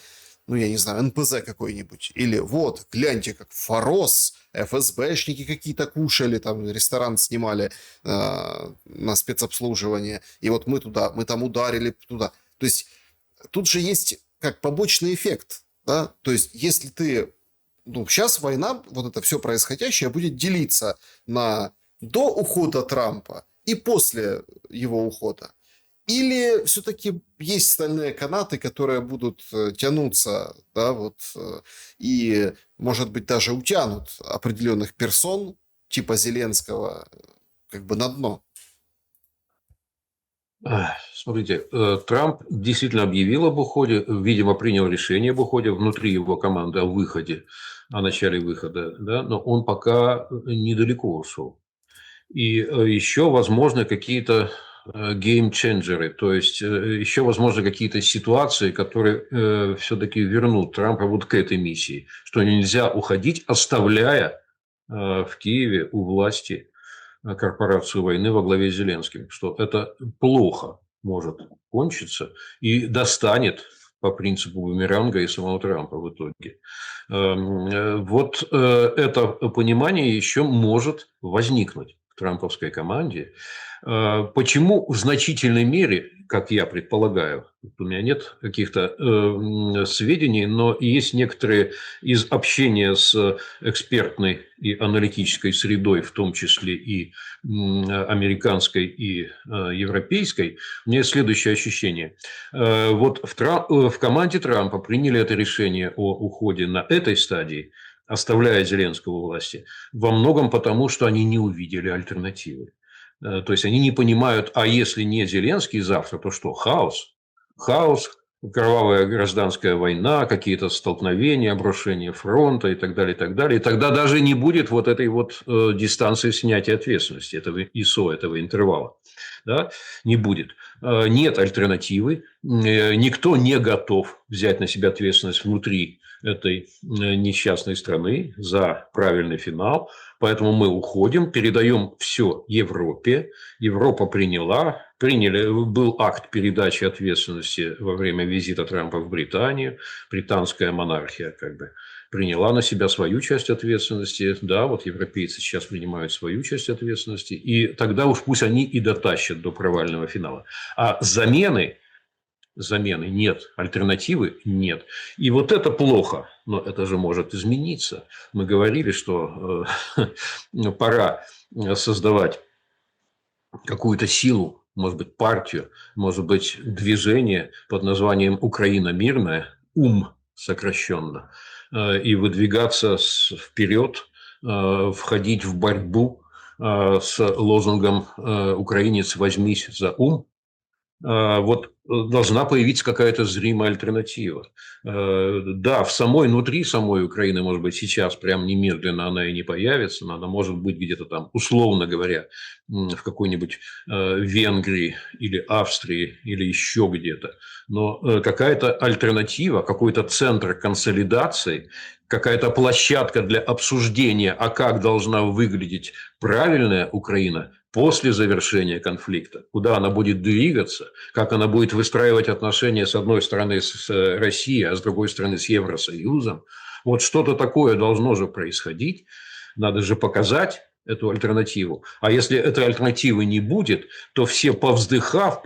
ну, я не знаю, НПЗ какой-нибудь, или вот, гляньте, как Форос, ФСБшники какие-то кушали, там ресторан снимали на спецобслуживание, и вот мы туда, мы там ударили туда. То есть тут же есть как побочный эффект, да, то есть если ты, ну, сейчас война, вот это все происходящее будет делиться на до ухода Трампа и после его ухода. Или все-таки есть стальные канаты, которые будут тянуться, да, вот, и, может быть, даже утянут определенных персон, типа Зеленского, как бы на дно. Смотрите, Трамп действительно объявил об уходе, видимо, принял решение об уходе внутри его команды, о выходе, о начале выхода, да, но он пока недалеко ушел. И еще, возможно, какие-то геймченджеры, то есть еще, возможно, какие-то ситуации, которые все-таки вернут Трампа вот к этой миссии, что нельзя уходить, оставляя в Киеве у власти корпорацию войны во главе с Зеленским, что это плохо может кончиться и достанет по принципу бумеранга и самого Трампа в итоге. Вот это понимание еще может возникнуть в трамповской команде. Почему в значительной мере, как я предполагаю, у меня нет каких-то сведений, но есть некоторые из общения с экспертной и аналитической средой, в том числе и американской, и европейской, у меня есть следующее ощущение. Вот в команде Трампа приняли это решение о уходе на этой стадии, оставляя Зеленского у власти, во многом потому, что они не увидели альтернативы. То есть они не понимают, а если не Зеленский завтра, то что? Хаос. Хаос, кровавая гражданская война, какие-то столкновения, обрушение фронта и так далее, и так далее. И тогда даже не будет вот этой вот дистанции снятия ответственности, этого ИСО, этого интервала. Да? Не будет. Нет альтернативы. Никто не готов взять на себя ответственность внутри этой несчастной страны за правильный финал. Поэтому мы уходим, передаем все Европе. Европа был акт передачи ответственности во время визита Трампа в Британию. Британская монархия как бы приняла на себя свою часть ответственности. Да, вот европейцы сейчас принимают свою часть ответственности. И тогда уж пусть они и дотащат до провального финала. А замены нет, альтернативы нет. И вот это плохо, но это же может измениться. Мы говорили, что пора создавать какую-то силу, может быть, партию, может быть, движение под названием «Украина мирная», сокращенно, и выдвигаться вперед, входить в борьбу с лозунгом «Украинец, возьмись за ум». Вот должна появиться какая-то зримая альтернатива. Да, внутри самой Украины, может быть, сейчас прям немедленно она и не появится, но она может быть где-то там, условно говоря, в какой-нибудь Венгрии или Австрии или еще где-то. Но какая-то альтернатива, какой-то центр консолидации, какая-то площадка для обсуждения, а как должна выглядеть правильная Украина после завершения конфликта, куда она будет двигаться, как она будет выстраивать отношения с одной стороны с Россией, а с другой стороны с Евросоюзом. Вот что-то такое должно же происходить. Надо же показать эту альтернативу. А если этой альтернативы не будет, то все, повздыхав,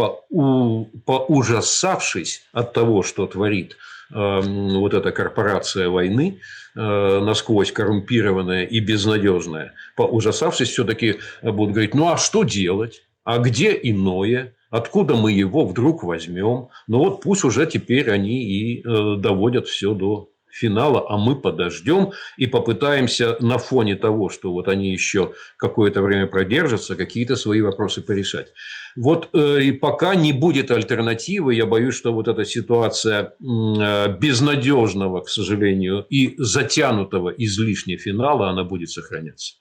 поужасавшись от того, что творит вот эта корпорация войны, насквозь коррумпированная и безнадежная, поужасавшись, все-таки будут говорить, ну а что делать? А где иное? Откуда мы его вдруг возьмем? Ну вот пусть уже теперь они и доводят все до финала, а мы подождем и попытаемся на фоне того, что вот они еще какое-то время продержатся, какие-то свои вопросы порешать. Вот и пока не будет альтернативы, я боюсь, что вот эта ситуация безнадежного, к сожалению, и затянутого излишне финала, она будет сохраняться.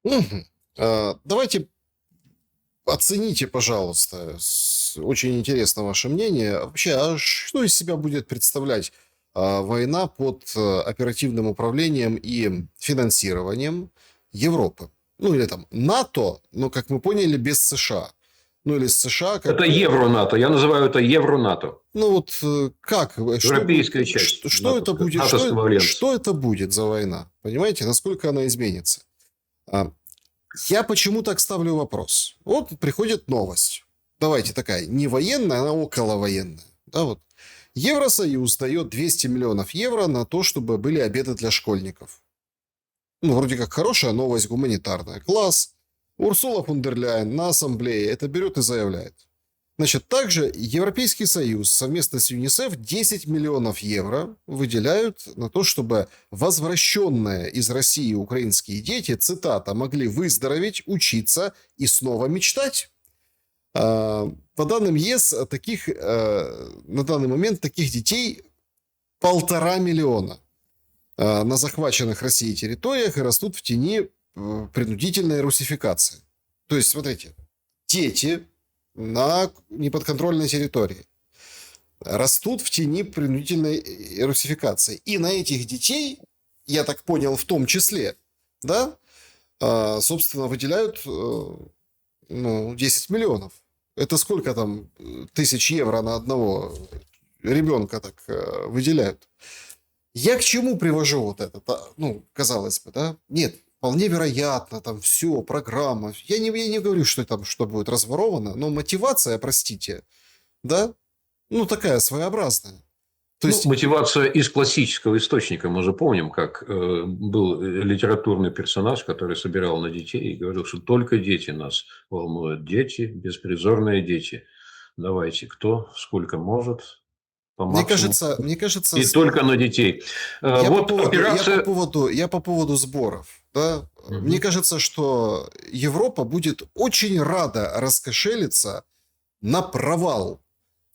Мгм. Давайте оцените, пожалуйста, очень интересно ваше мнение. Вообще, а что из себя будет представлять война под оперативным управлением и финансированием Европы? Ну, или там НАТО, но, как мы поняли, без США. Ну, или с США как... Это Евро-НАТО. Я называю это Евро-НАТО. Ну, вот как? Европейская часть Что это будет? натовского альянса. Что это будет за война? Понимаете, насколько она изменится? Я почему так ставлю вопрос? Вот приходит новость. Давайте такая, не военная, она околовоенная. Да, вот. Евросоюз дает 200 миллионов евро на то, чтобы были обеды для школьников. Ну, вроде как хорошая новость, гуманитарная. Класс. Урсула фон дер Ляйен на ассамблее это берет и заявляет. Значит, также Европейский Союз совместно с ЮНИСЕФ 10 миллионов евро выделяют на то, чтобы возвращенные из России украинские дети, цитата, могли выздороветь, учиться и снова мечтать. По данным ЕС, на данный момент таких детей 1,5 миллиона на захваченных Россией территориях и растут в тени принудительной русификации. То есть, смотрите, дети на неподконтрольной территории растут в тени принудительной русификации. И на этих детей, я так понял, в том числе, да, собственно, выделяют 10 миллионов. Это сколько там тысяч евро на одного ребенка так выделяют? Я к чему привожу вот это? Ну, казалось бы, да? Нет, вполне вероятно, там все, программа. Я не говорю, что там что будет разворовано, но мотивация, простите, да, ну, такая своеобразная. То есть... мотивация из классического источника. Мы же помним, как был литературный персонаж, который собирал на детей и говорил, что только дети нас волнуют. Дети, беспризорные дети. Давайте, кто сколько может, по максимуму. Мне кажется, и только на детей. Я операция... по поводу сборов. Да? Угу. Мне кажется, что Европа будет очень рада раскошелиться на провал,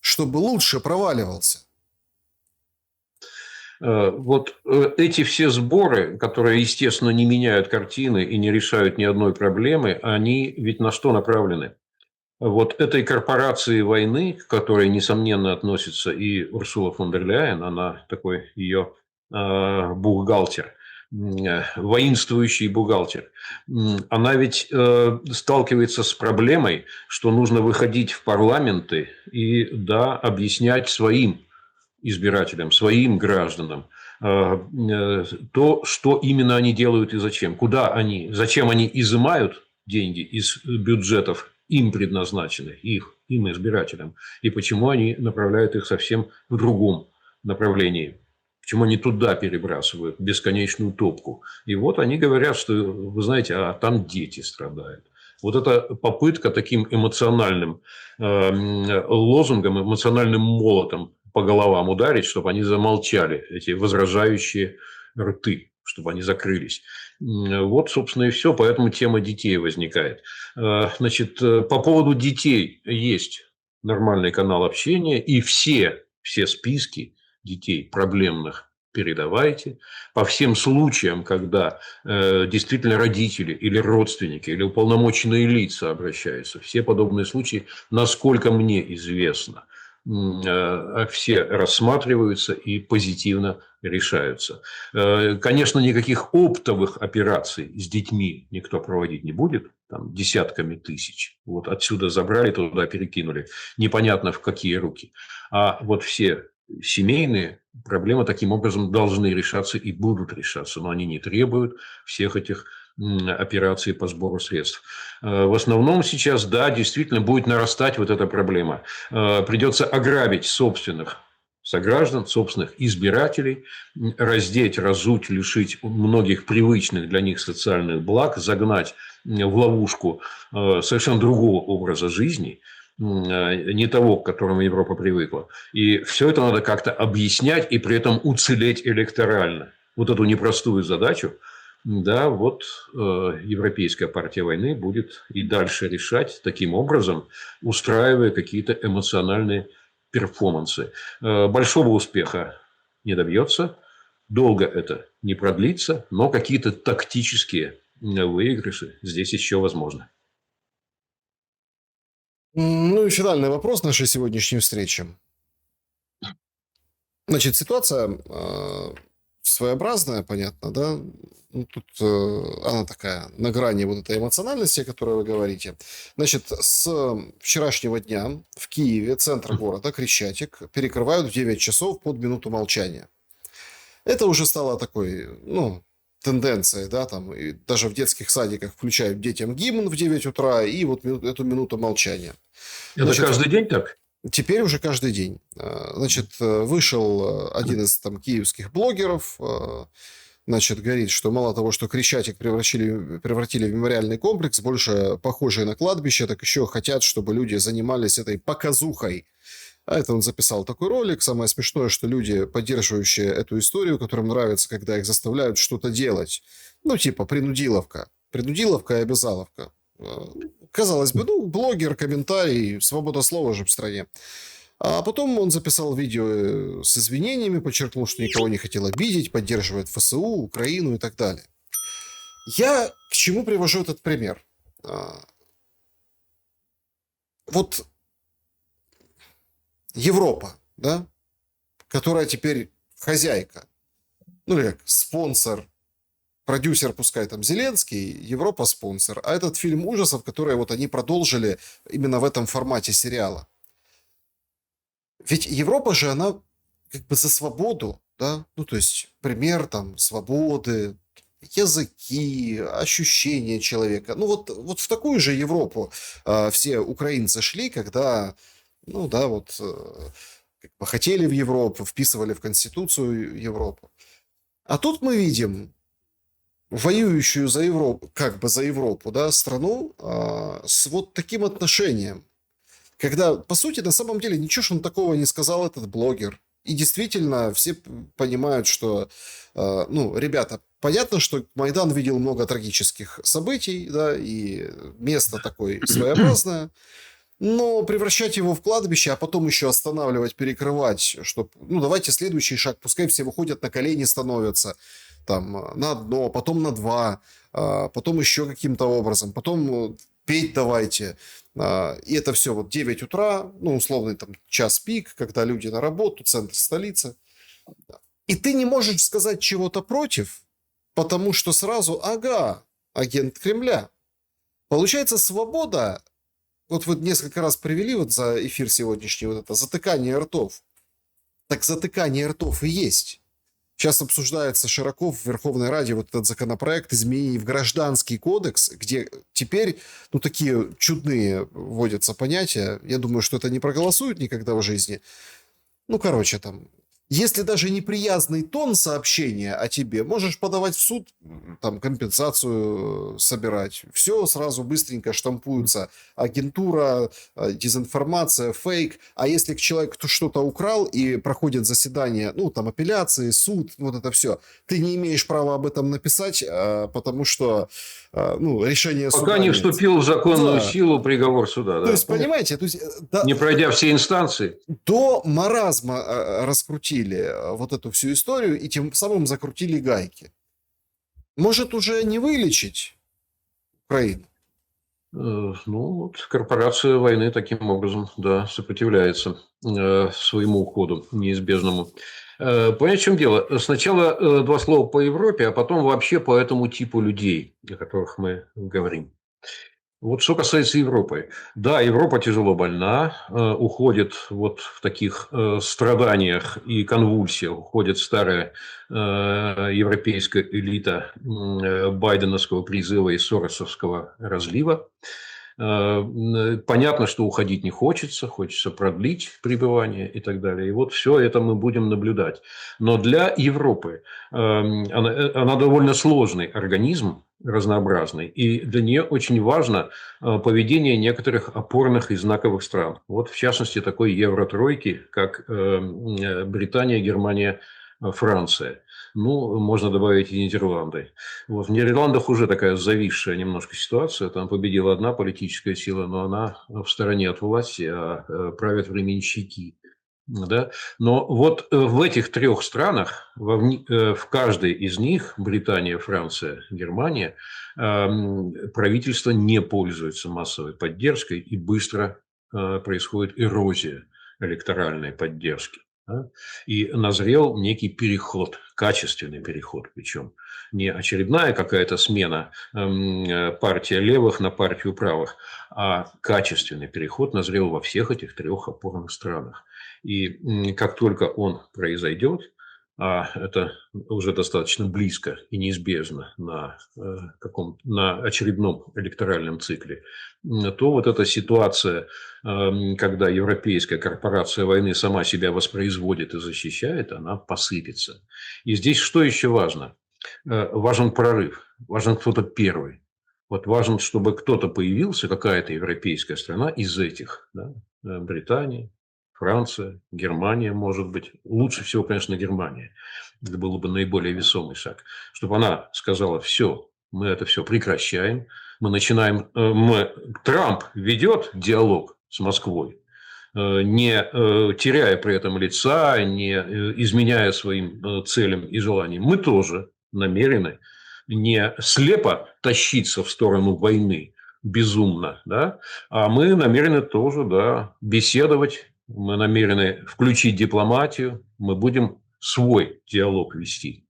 чтобы лучше проваливался. Вот эти все сборы, которые, естественно, не меняют картины и не решают ни одной проблемы, они ведь на что направлены? Вот этой корпорации войны, к которой, несомненно, относится и Урсула фон дер Ляйен, она такой ее бухгалтер, воинствующий бухгалтер, она ведь сталкивается с проблемой, что нужно выходить в парламенты и, да, объяснять своим избирателям, своим гражданам то, что именно они делают и зачем. Зачем они изымают деньги из бюджетов им предназначенных, им избирателям, и почему они направляют их совсем в другом направлении. Почему они туда перебрасывают бесконечную топку. И вот они говорят, что, вы знаете, а там дети страдают. Вот эта попытка таким эмоциональным лозунгом, эмоциональным молотом по головам ударить, чтобы они замолчали, эти возражающие рты, чтобы они закрылись. Вот, собственно, и все. Поэтому тема детей возникает. Значит, по поводу детей есть нормальный канал общения, и все списки детей проблемных передавайте. По всем случаям, когда действительно родители или родственники, или уполномоченные лица обращаются, все подобные случаи, насколько мне известно, все рассматриваются и позитивно решаются. Конечно, никаких оптовых операций с детьми никто проводить не будет, там, десятками тысяч. Вот отсюда забрали, туда перекинули. Непонятно в какие руки. А вот все семейные проблемы таким образом должны решаться и будут решаться, но они не требуют всех этих операций по сбору средств. В основном сейчас, да, действительно будет нарастать вот эта проблема. Придется ограбить собственных сограждан, собственных избирателей, раздеть, разуть, лишить многих привычных для них социальных благ, загнать в ловушку совершенно другого образа жизни. не того, к которому Европа привыкла. И все это надо как-то объяснять и при этом уцелеть электорально. Вот эту непростую задачу, да, вот Европейская партия войны будет и дальше решать таким образом, устраивая какие-то эмоциональные перформансы. Большого успеха не добьется, долго это не продлится, но какие-то тактические выигрыши здесь еще возможны. Ну и финальный вопрос нашей сегодняшней встречи. Значит, ситуация своеобразная, понятно, да? Ну, тут она такая на грани вот этой эмоциональности, о которой вы говорите. Значит, с вчерашнего дня в Киеве, центр города, Крещатик, перекрывают в 9 часов под минуту молчания. Это уже стало такой, ну, тенденцией, да, там, и даже в детских садиках включают детям гимн в 9 утра и вот эту минуту молчания. Это Значит, каждый день так? теперь уже каждый день. Значит, вышел один из там киевских блогеров, значит, говорит, что мало того, что Крещатик превратили в мемориальный комплекс, больше похожий на кладбище, так еще хотят, чтобы люди занимались этой показухой. А это он записал такой ролик. Самое смешное, что люди, поддерживающие эту историю, которым нравится, когда их заставляют что-то делать. Ну, типа принудиловка. Принудиловка и обязаловка. Казалось бы, ну, блогер, комментарий, свобода слова же в стране. А потом он записал видео с извинениями, подчеркнул, что никого не хотел обидеть, поддерживает ФСУ, Украину и так далее. Я к чему привожу этот пример? Вот Европа, да, которая теперь хозяйка, ну или как спонсор, продюсер, пускай там Зеленский, Европа спонсор, а этот фильм ужасов, который вот они продолжили именно в этом формате сериала. Ведь Европа же, она как бы за свободу, да, ну то есть пример там свободы, языки, ощущения человека. Ну вот в такую же Европу все украинцы шли, когда, ну да, вот как бы хотели в Европу, вписывали в Конституцию Европу. А тут мы видим воюющую за Европу, как бы за Европу, да, страну с вот таким отношением. Когда, по сути, на самом деле, ничего ж он такого не сказал, этот блогер. И действительно, все понимают, что, ну, ребята, понятно, что Майдан видел много трагических событий, да, и место такое своеобразное, но превращать его в кладбище, а потом еще останавливать, перекрывать, чтобы, ну, давайте следующий шаг, пускай все выходят на колени, становятся там на одно, потом на два, потом еще каким-то образом, потом петь давайте. И это все вот 9 утра, ну, условный там час пик, когда люди на работу, центр столицы. И ты не можешь сказать чего-то против, потому что сразу, ага, агент Кремля. Получается, свобода, вот вы несколько раз привели вот за эфир сегодняшний вот это затыкание ртов. Так затыкание ртов и есть. Сейчас обсуждается широко в Верховной Раде вот этот законопроект изменений в Гражданский кодекс, где теперь, ну, такие чудные вводятся понятия. Я думаю, что это не проголосуют никогда в жизни. Ну, короче, там, если даже неприязный тон сообщения о тебе, можешь подавать в суд, там, компенсацию собирать. Все сразу быстренько штампуется. Агентура, дезинформация, фейк. А если человек что-то украл и проходит заседание, ну, там, апелляции, суд, вот это все, ты не имеешь права об этом написать, потому что, ну, решение суда Пока не нет. вступил в законную Да. силу приговор суда. То Да. есть, понимаете, то есть, да, Не пройдя все инстанции. до маразма раскрутили вот эту всю историю и тем самым закрутили гайки. Может, уже не вылечить Украину? Ну, вот корпорация войны таким образом, да, сопротивляется своему уходу неизбежному. Понимаете, в чем дело? Сначала два слова по Европе, а потом вообще по этому типу людей, о которых мы говорим. Вот что касается Европы. Да, Европа тяжело больна, уходит вот в таких страданиях и конвульсиях, уходит старая европейская элита байденовского призыва и соросовского разлива. Понятно, что уходить не хочется, хочется продлить пребывание и так далее. И вот все это мы будем наблюдать. Но для Европы она довольно сложный организм, разнообразный, и для нее очень важно поведение некоторых опорных и знаковых стран. Вот, в частности, такой евротройки, как Британия, Германия, Франция. Ну, можно добавить и Нидерланды. Вот в Нидерландах уже такая зависшая немножко ситуация. Там победила одна политическая сила, но она в стороне от власти, а правят временщики. Да? Но вот в этих трех странах, в каждой из них, Британия, Франция, Германия, правительство не пользуется массовой поддержкой, и быстро происходит эрозия электоральной поддержки. Да? И назрел некий переход, качественный переход, причем не очередная какая-то смена партия левых на партию правых, а качественный переход назрел во всех этих трех опорных странах. И как только он произойдет, а это уже достаточно близко и неизбежно на очередном электоральном цикле, то вот эта ситуация, когда европейская корпорация войны сама себя воспроизводит и защищает, она посыпется. И здесь что еще важно? Важен прорыв, важен кто-то первый. Вот важно, чтобы кто-то появился, какая-то европейская страна из этих, да, Британия, Франция, Германия, может быть. Лучше всего, конечно, Германия. Это было бы наиболее весомый шаг. Чтобы она сказала: все, мы это все прекращаем. Мы начинаем... Трамп ведет диалог с Москвой, не теряя при этом лица, не изменяя своим целям и желаниям. Мы тоже намерены не слепо тащиться в сторону войны безумно, да, а мы намерены тоже, да, беседовать, мы намерены включить дипломатию, мы будем свой диалог вести.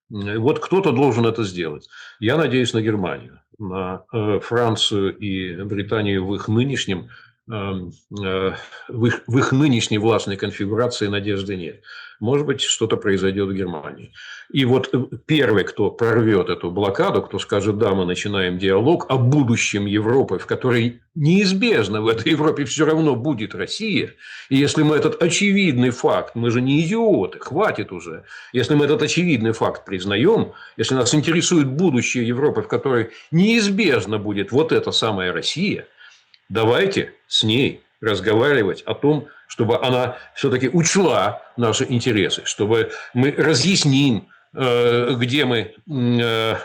Вот кто-то должен это сделать. Я надеюсь на Германию, на Францию и Британию в их нынешнем в их нынешней властной конфигурации надежды нет. Может быть, что-то произойдет в Германии. И вот первый, кто прорвет эту блокаду, кто скажет: да, мы начинаем диалог о будущем Европы, в которой неизбежно в этой Европе все равно будет Россия. И если мы этот очевидный факт, мы же не идиоты, хватит уже. Если мы этот очевидный факт признаем, если нас интересует будущее Европы, в которой неизбежно будет вот эта самая Россия, давайте с ней разговаривать о том, чтобы она все-таки учла наши интересы, чтобы мы разъясним, где мы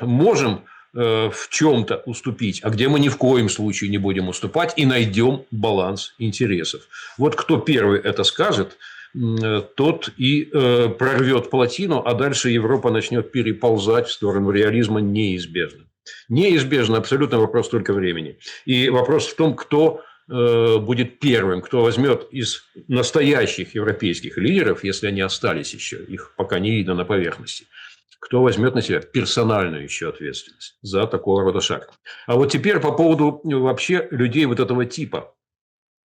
можем в чем-то уступить, а где мы ни в коем случае не будем уступать, и найдем баланс интересов. Вот кто первый это скажет, тот и прорвет плотину, а дальше Европа начнет переползать в сторону реализма неизбежно. Неизбежно, абсолютно вопрос только времени. И вопрос в том, кто будет первым, кто возьмет из настоящих европейских лидеров, если они остались еще, их пока не видно на поверхности, кто возьмет на себя персональную еще ответственность за такого рода шаг. А вот теперь по поводу вообще людей вот этого типа,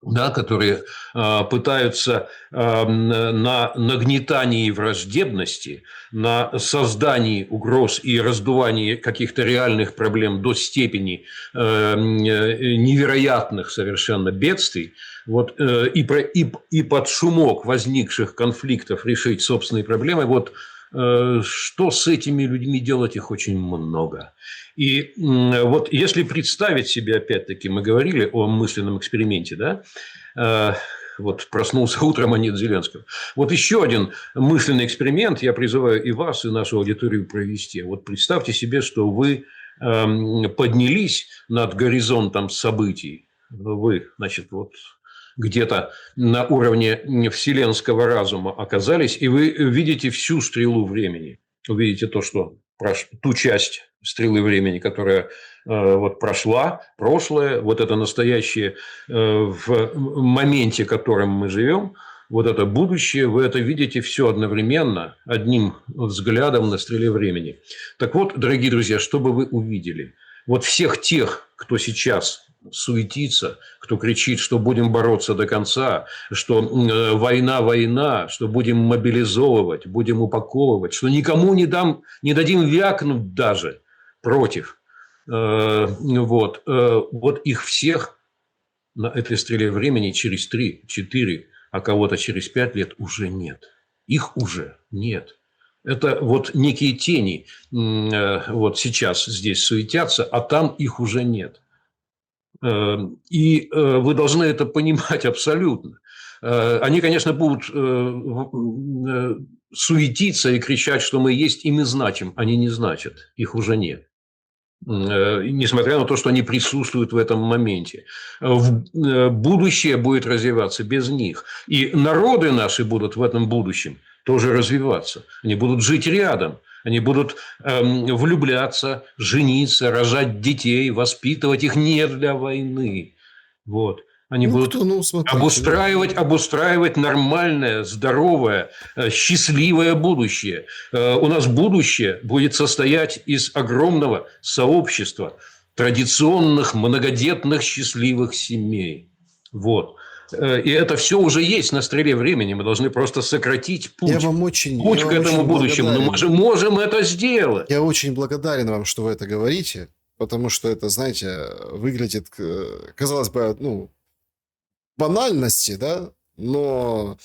да, которые пытаются на нагнетании враждебности, на создании угроз и раздувании каких-то реальных проблем до степени невероятных совершенно бедствий, вот, и под шумок возникших конфликтов решить собственные проблемы, вот что с этими людьми делать, их очень много. И вот если представить себе, опять-таки, мы говорили о мысленном эксперименте, да, вот проснулся утром, а нет Зеленского. Вот еще один мысленный эксперимент я призываю и вас, и нашу аудиторию провести. Вот представьте себе, что вы поднялись над горизонтом событий. Вы, значит, вот где-то на уровне вселенского разума оказались, и вы видите всю стрелу времени. Вы видите то, что ту часть стрелы времени, которая вот прошла, прошлое, вот это настоящее в моменте, в котором мы живем, вот это будущее, вы это видите все одновременно, одним взглядом на стреле времени. Так вот, дорогие друзья, что бы вы увидели? Вот всех тех, кто сейчас суетится, кто кричит, что будем бороться до конца, что война, война, что будем мобилизовывать, будем упаковывать, что никому не дадим вякнуть даже против. Вот их всех на этой стреле времени через 3, 4, а кого-то через 5 лет уже нет. Их уже нет. Это вот некие тени вот сейчас здесь суетятся, а там их уже нет. И вы должны это понимать абсолютно. Они, конечно, будут суетиться и кричать, что мы есть и мы значим. Они не значат, их уже нет. Несмотря на то, что они присутствуют в этом моменте. Будущее будет развиваться без них. И народы наши будут в этом будущем тоже развиваться. Они будут жить рядом. Они будут влюбляться, жениться, рожать детей, воспитывать их не для войны. Вот. Они будут смотрите, обустраивать нормальное, здоровое, счастливое будущее. У нас будущее будет состоять из огромного сообщества традиционных, многодетных, счастливых семей. Вот. И это все уже есть на стреле времени. Мы должны просто сократить путь. Путь к этому будущему. Но мы же можем это сделать. Я очень благодарен вам, что вы это говорите, потому что это, знаете, выглядит, казалось бы, ну, банальности, да, но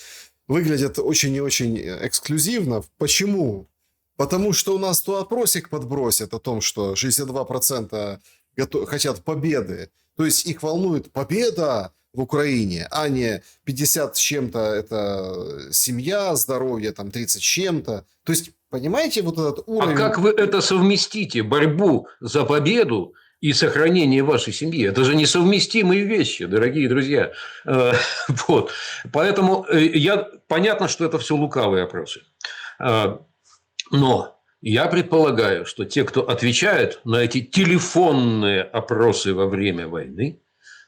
выглядит очень и очень эксклюзивно. Почему? Потому что у нас то опросик подбросит о том, что 62% хотят победы. То есть их волнует победа в Украине, а не 50 с чем-то это семья, здоровье, там 30 с чем-то. То есть, понимаете, вот этот уровень... А как вы это совместите? Борьбу за победу и сохранение вашей семьи. Это же несовместимые вещи, дорогие друзья. Вот. Поэтому понятно, что это все лукавые опросы. Но я предполагаю, что те, кто отвечает на эти телефонные опросы во время войны,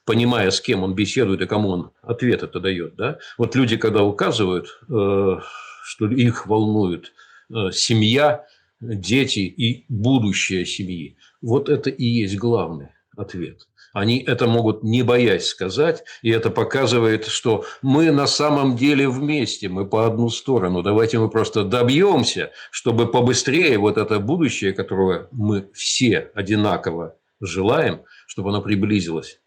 понимая, с кем он беседует и кому он ответ это дает, да? Вот люди, когда указывают, что их волнует семья, дети и будущее семьи, вот это и есть главный ответ. Они это могут не боясь сказать, и это показывает, что мы на самом деле вместе, мы по одну сторону. Давайте мы просто добьемся, чтобы побыстрее вот это будущее, которого мы все одинаково желаем, чтобы оно приблизилось.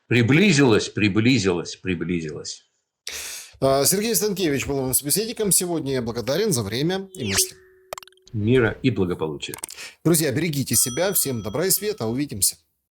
Приблизилось. Сергей Станкевич был моим собеседником сегодня. Я благодарен за время и мысли. Мира и благополучия. Друзья, берегите себя. Всем добра и света. Увидимся.